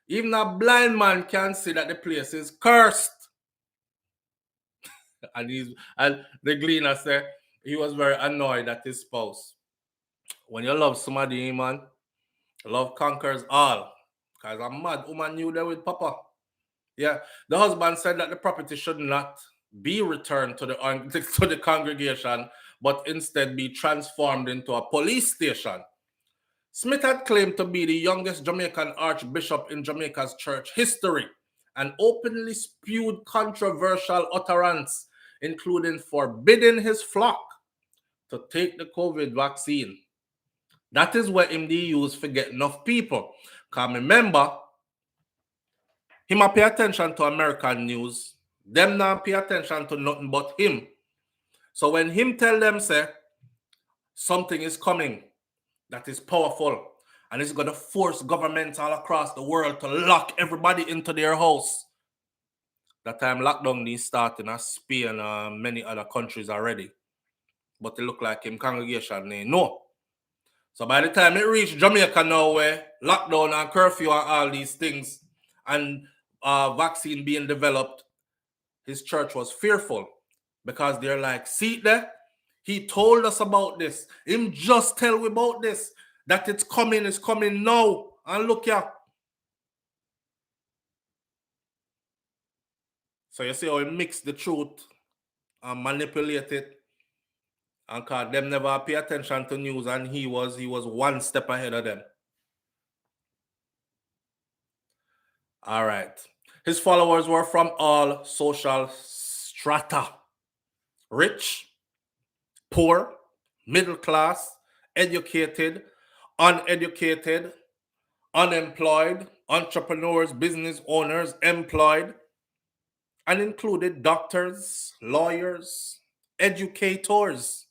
Even a blind man can see that the place is cursed. And the gleaner said he was very annoyed at his spouse. When you love somebody, man, love conquers all. Because a mad woman knew there with Papa. Yeah. The husband said that the property should not be returned to the congregation, but instead be transformed into a police station. Smith had claimed to be the youngest Jamaican archbishop in Jamaica's church history and openly spewed controversial utterance, including forbidding his flock to take the COVID vaccine. That is what him they use for get enough people. Because remember, him a pay attention to American news. Them not pay attention to nothing but him. So when him tell them, say, something is coming that is powerful and it's going to force governments all across the world to lock everybody into their house. That time lockdown needs starting in Spain and many other countries already. But it look like him congregation, they know. So by the time it reached Jamaica now, where lockdown and curfew and all these things and vaccine being developed, his church was fearful because they're like, see there, he told us about this. Him just tell we about this, that it's coming now. And look here. So you see how he mixed the truth and manipulate it. And cause them never pay attention to news, and he was one step ahead of them. All right. His followers were from all social strata. Rich, poor, middle class, educated, uneducated, unemployed, entrepreneurs, business owners, employed, and included doctors, lawyers, educators,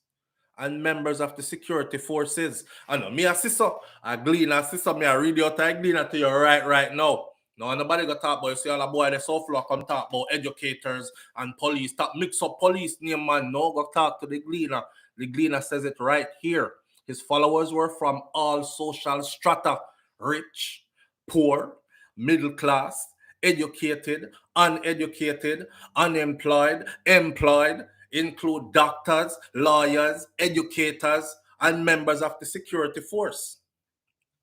and members of the security forces. I know me a sister, I glean a sister, me a read out, I glean to you right now. No, nobody got talk about, you see all the boy, the SouFLo come talk about educators and police, talk mix up police name, man. No, go talk to the gleaner. The gleaner says it right here. His followers were from all social strata, rich, poor, middle class, educated, uneducated, unemployed, employed, include doctors, lawyers, educators, and members of the security force.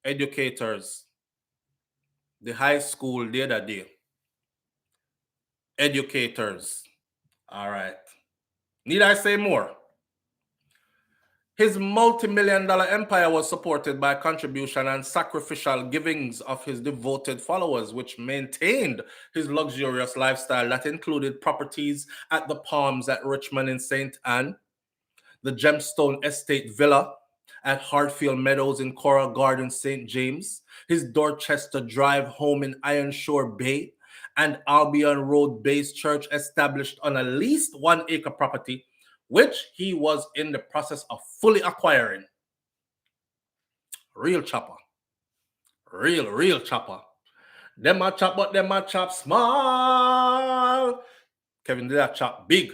educators, the high school the other day. Educators. All right. Need I say more? His multi-million-dollar empire was supported by contribution and sacrificial givings of his devoted followers, which maintained his luxurious lifestyle that included properties at the Palms at Richmond in St. Anne, the Gemstone Estate Villa at Hartfield Meadows in Coral Gardens, St. James, his Dorchester Drive home in Ironshore Bay, and Albion Road based church established on at least 1 acre property, which he was in the process of fully acquiring. Real chopper. Real chopper. Them a chop, but them a chop small. Kevin did that chop big.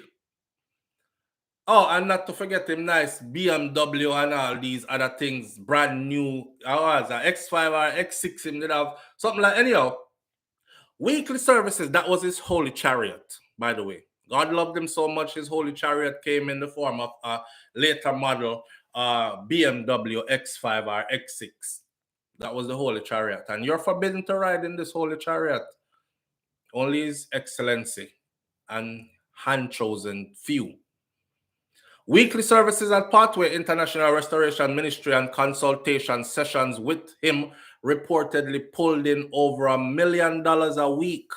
Oh, and not to forget him nice BMW and all these other things, brand new. X5 or X6 him did have something like anyhow. Weekly services, that was his holy chariot, by the way. God loved him so much, his holy chariot came in the form of a later model BMW X5 or X6. That was the holy chariot. And you're forbidden to ride in this holy chariot. Only His Excellency and hand-chosen few. Weekly services at Pathway International Restoration Ministry and consultation sessions with him reportedly pulled in over $1 million a week.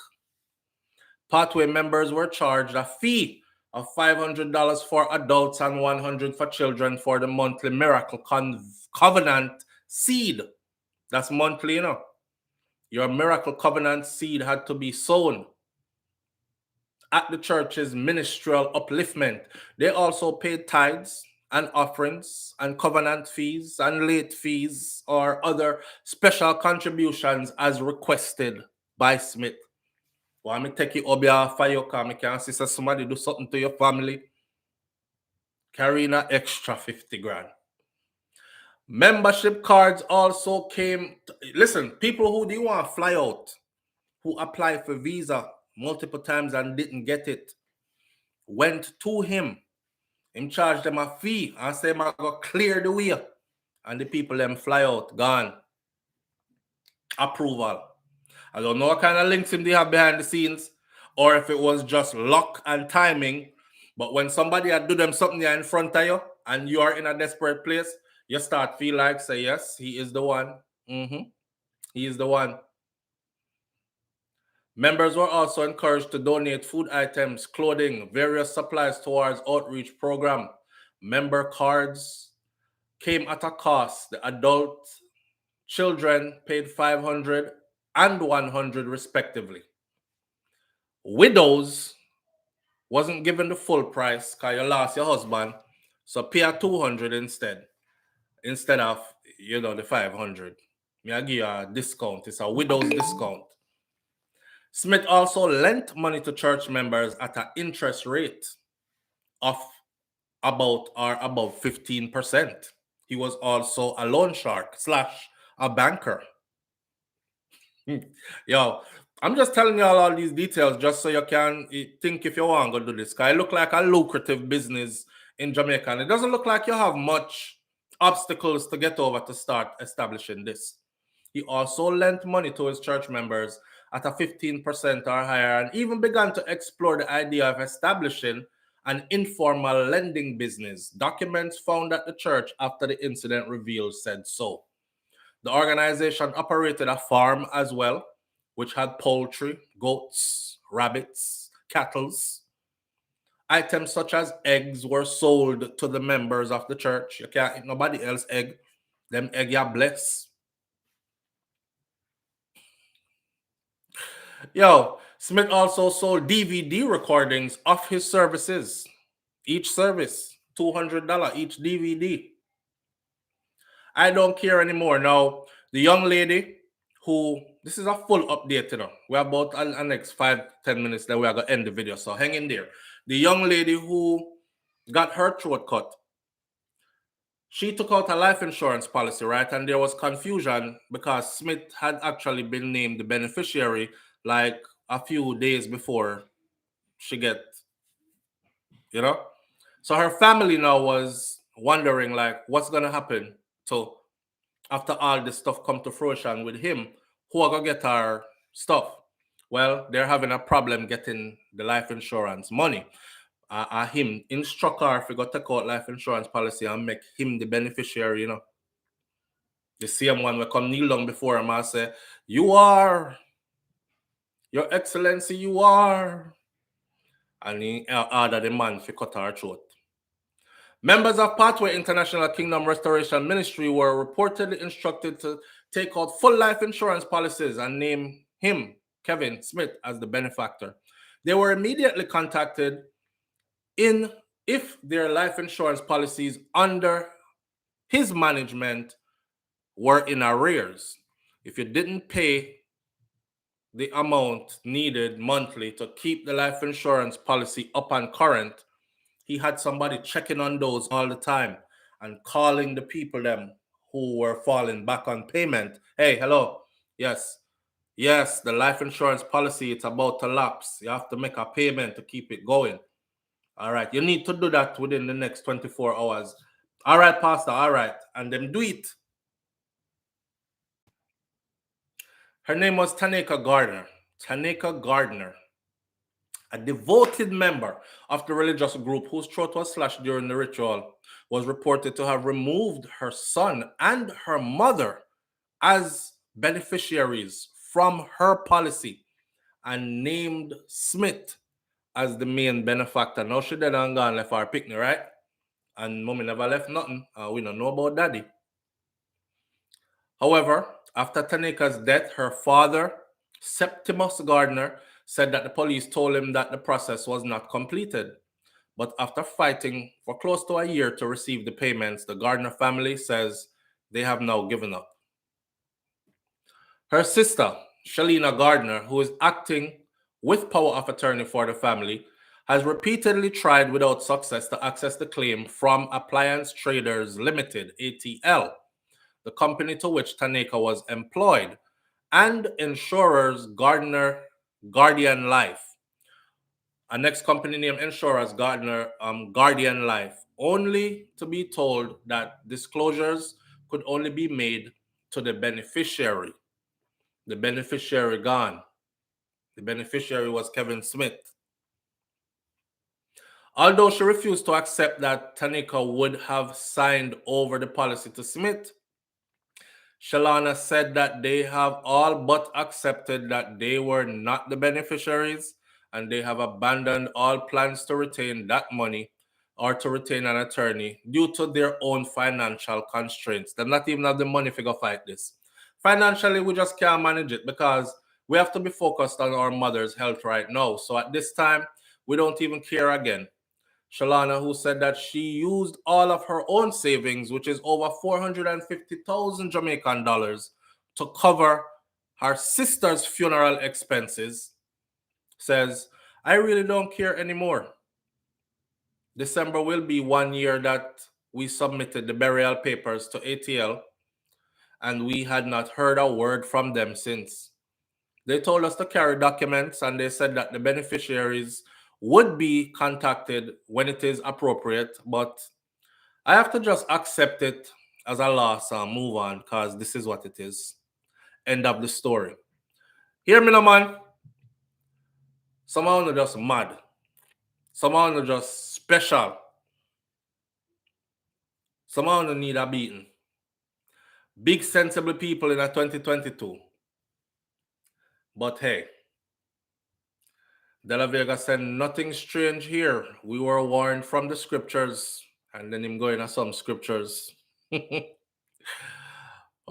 Pathway members were charged a fee of $500 for adults and $100 for children for the monthly Miracle Covenant seed. That's monthly, you know. Your Miracle Covenant seed had to be sown at the church's ministerial upliftment. They also paid tithes and offerings and covenant fees and late fees or other special contributions as requested by Smith. Well, me take you up here for you because I can see somebody do something to your family. Carry an extra 50 grand. Membership cards also came. Listen, people who didn't want to fly out, who applied for visa multiple times and didn't get it, went to him. Him charged them a fee and say, "I go clear the way." And the people them fly out, gone. Approval. I don't know what kind of links him they have behind the scenes, or if it was just luck and timing. But when somebody had do them something there in front of you and you are in a desperate place, you start feel like, say, yes, he is the one. He is the one. Members were also encouraged to donate food items, clothing, various supplies towards outreach program. Member cards came at a cost. The adult children paid $500 and $100 respectively. Widows wasn't given the full price because you lost your husband, so pay a $200 instead of the $500. Me I give you a discount. It's a widow's discount. Smith also lent money to church members at an interest rate of about 15%. He was also a loan shark / a banker. Yo, I'm just telling you all these details just so you can think if you want to do this. Because it look like a lucrative business in Jamaica. And it doesn't look like you have much obstacles to get over to start establishing this. He also lent money to his church members at a 15% or higher and even began to explore the idea of establishing an informal lending business. Documents found at the church after the incident revealed said so. The organization operated a farm as well, which had poultry, goats, rabbits, cattle. Items such as eggs were sold to the members of the church. You can't eat nobody else's egg. Them egg you bless. Yo, Smith also sold DVD recordings of his services. Each service, $200 each DVD. I don't care anymore. Now, the young lady who, this is a full update, We're about the next 5-10 minutes, then we are going to end the video. So hang in there. The young lady who got her throat cut, she took out a life insurance policy, right? And there was confusion because Smith had actually been named the beneficiary like a few days before she get, So her family now was wondering like what's going to happen to after all this stuff come to fruition with him, who are going to get our stuff? Well, they're having a problem getting the life insurance money. Him instruct her if we got to take out life insurance policy and make him the beneficiary, you know. The same one will come kneel down before him and say, "You are, Your Excellency, you are." And he order the man to cut her throat. Members of Pathway International Kingdom Restoration Ministry were reportedly instructed to take out full life insurance policies and name him, Kevin Smith, as the benefactor. They were immediately contacted if their life insurance policies under his management were in arrears. If you didn't pay the amount needed monthly to keep the life insurance policy up and current, he had somebody checking on those all the time and calling the people them who were falling back on payment. Hey, hello. Yes, the life insurance policy, it's about to lapse. You have to make a payment to keep it going. All right, you need to do that within the next 24 hours. All right, Pastor, all right. And them do it. Her name was Taneka Gardner. Taneka Gardner, a devoted member of the religious group whose throat was slashed during the ritual, was reported to have removed her son and her mother as beneficiaries from her policy and named Smith as the main benefactor. Now she dead and gone, left our picnic, right? And mommy never left nothing. We don't know about daddy. However, after Taneka's death, her father, Septimus Gardner, said that the police told him that the process was not completed. But after fighting for close to a year to receive the payments, the Gardner family says they have now given up. Her sister, Shalina Gardner, who is acting with power of attorney for the family, has repeatedly tried without success to access the claim from Appliance Traders Limited, ATL, the company to which Taneka was employed, and insurers Guardian Life. A next company named Insurers Guardian Life, only to be told that disclosures could only be made to the beneficiary. The beneficiary gone. The beneficiary was Kevin Smith. Although she refused to accept that Taneka would have signed over the policy to Smith, Shalana said that they have all but accepted that they were not the beneficiaries and they have abandoned all plans to retain that money or to retain an attorney due to their own financial constraints. They not even have the money to go fight this. Financially, we just can't manage it because we have to be focused on our mother's health right now. So at this time, we don't even care again. Shalana, who said that she used all of her own savings, which is over 450,000 Jamaican dollars, to cover her sister's funeral expenses, says, "I really don't care anymore. December will be 1 year that we submitted the burial papers to ATL, and we had not heard a word from them since. They told us to carry documents, and they said that the beneficiaries would be contacted when it is appropriate, but I have to just accept it as a loss and move on because this is what it is." End of the story. Hear me now, man. Someone are just mad. Someone are just special. Someone need a beating. Big sensible people in a 2022. But hey, De La Vega said nothing strange here. We were warned from the scriptures, and then him going to some scriptures.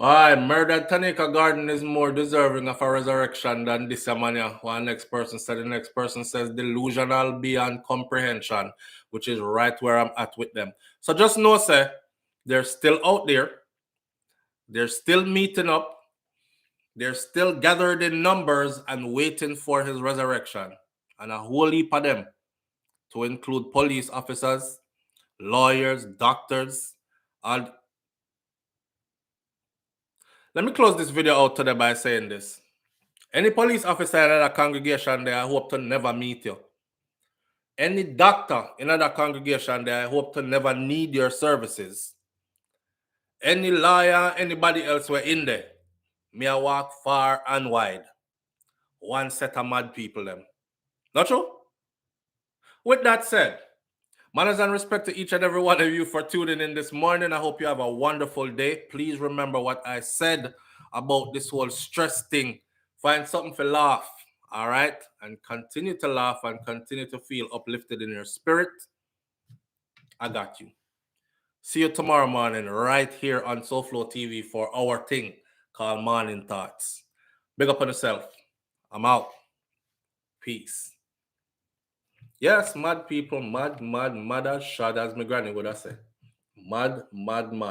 Alright, murdered Taneka Garden is more deserving of a resurrection than this man. One next person said, the next person says delusional beyond comprehension, which is right where I'm at with them. So just know, say, they're still out there. They're still meeting up. They're still gathered in numbers and waiting for his resurrection. And a whole heap of them, to include police officers, lawyers, doctors, and let me close this video out today by saying this. Any police officer in another congregation there, I hope to never meet you. Any doctor in another congregation there, I hope to never need your services. Any lawyer, anybody else were in there. Me I walk far and wide. One set of mad people them. Not true? With that said, manners and respect to each and every one of you for tuning in this morning. I hope you have a wonderful day. Please remember what I said about this whole stress thing. Find something to laugh, all right? And continue to laugh and continue to feel uplifted in your spirit. I got you. See you tomorrow morning right here on SouFLoTV for our thing called Morning Thoughts. Big up on yourself. I'm out. Peace. Yes, mad people, mad as shad as my granny would have said. Mad.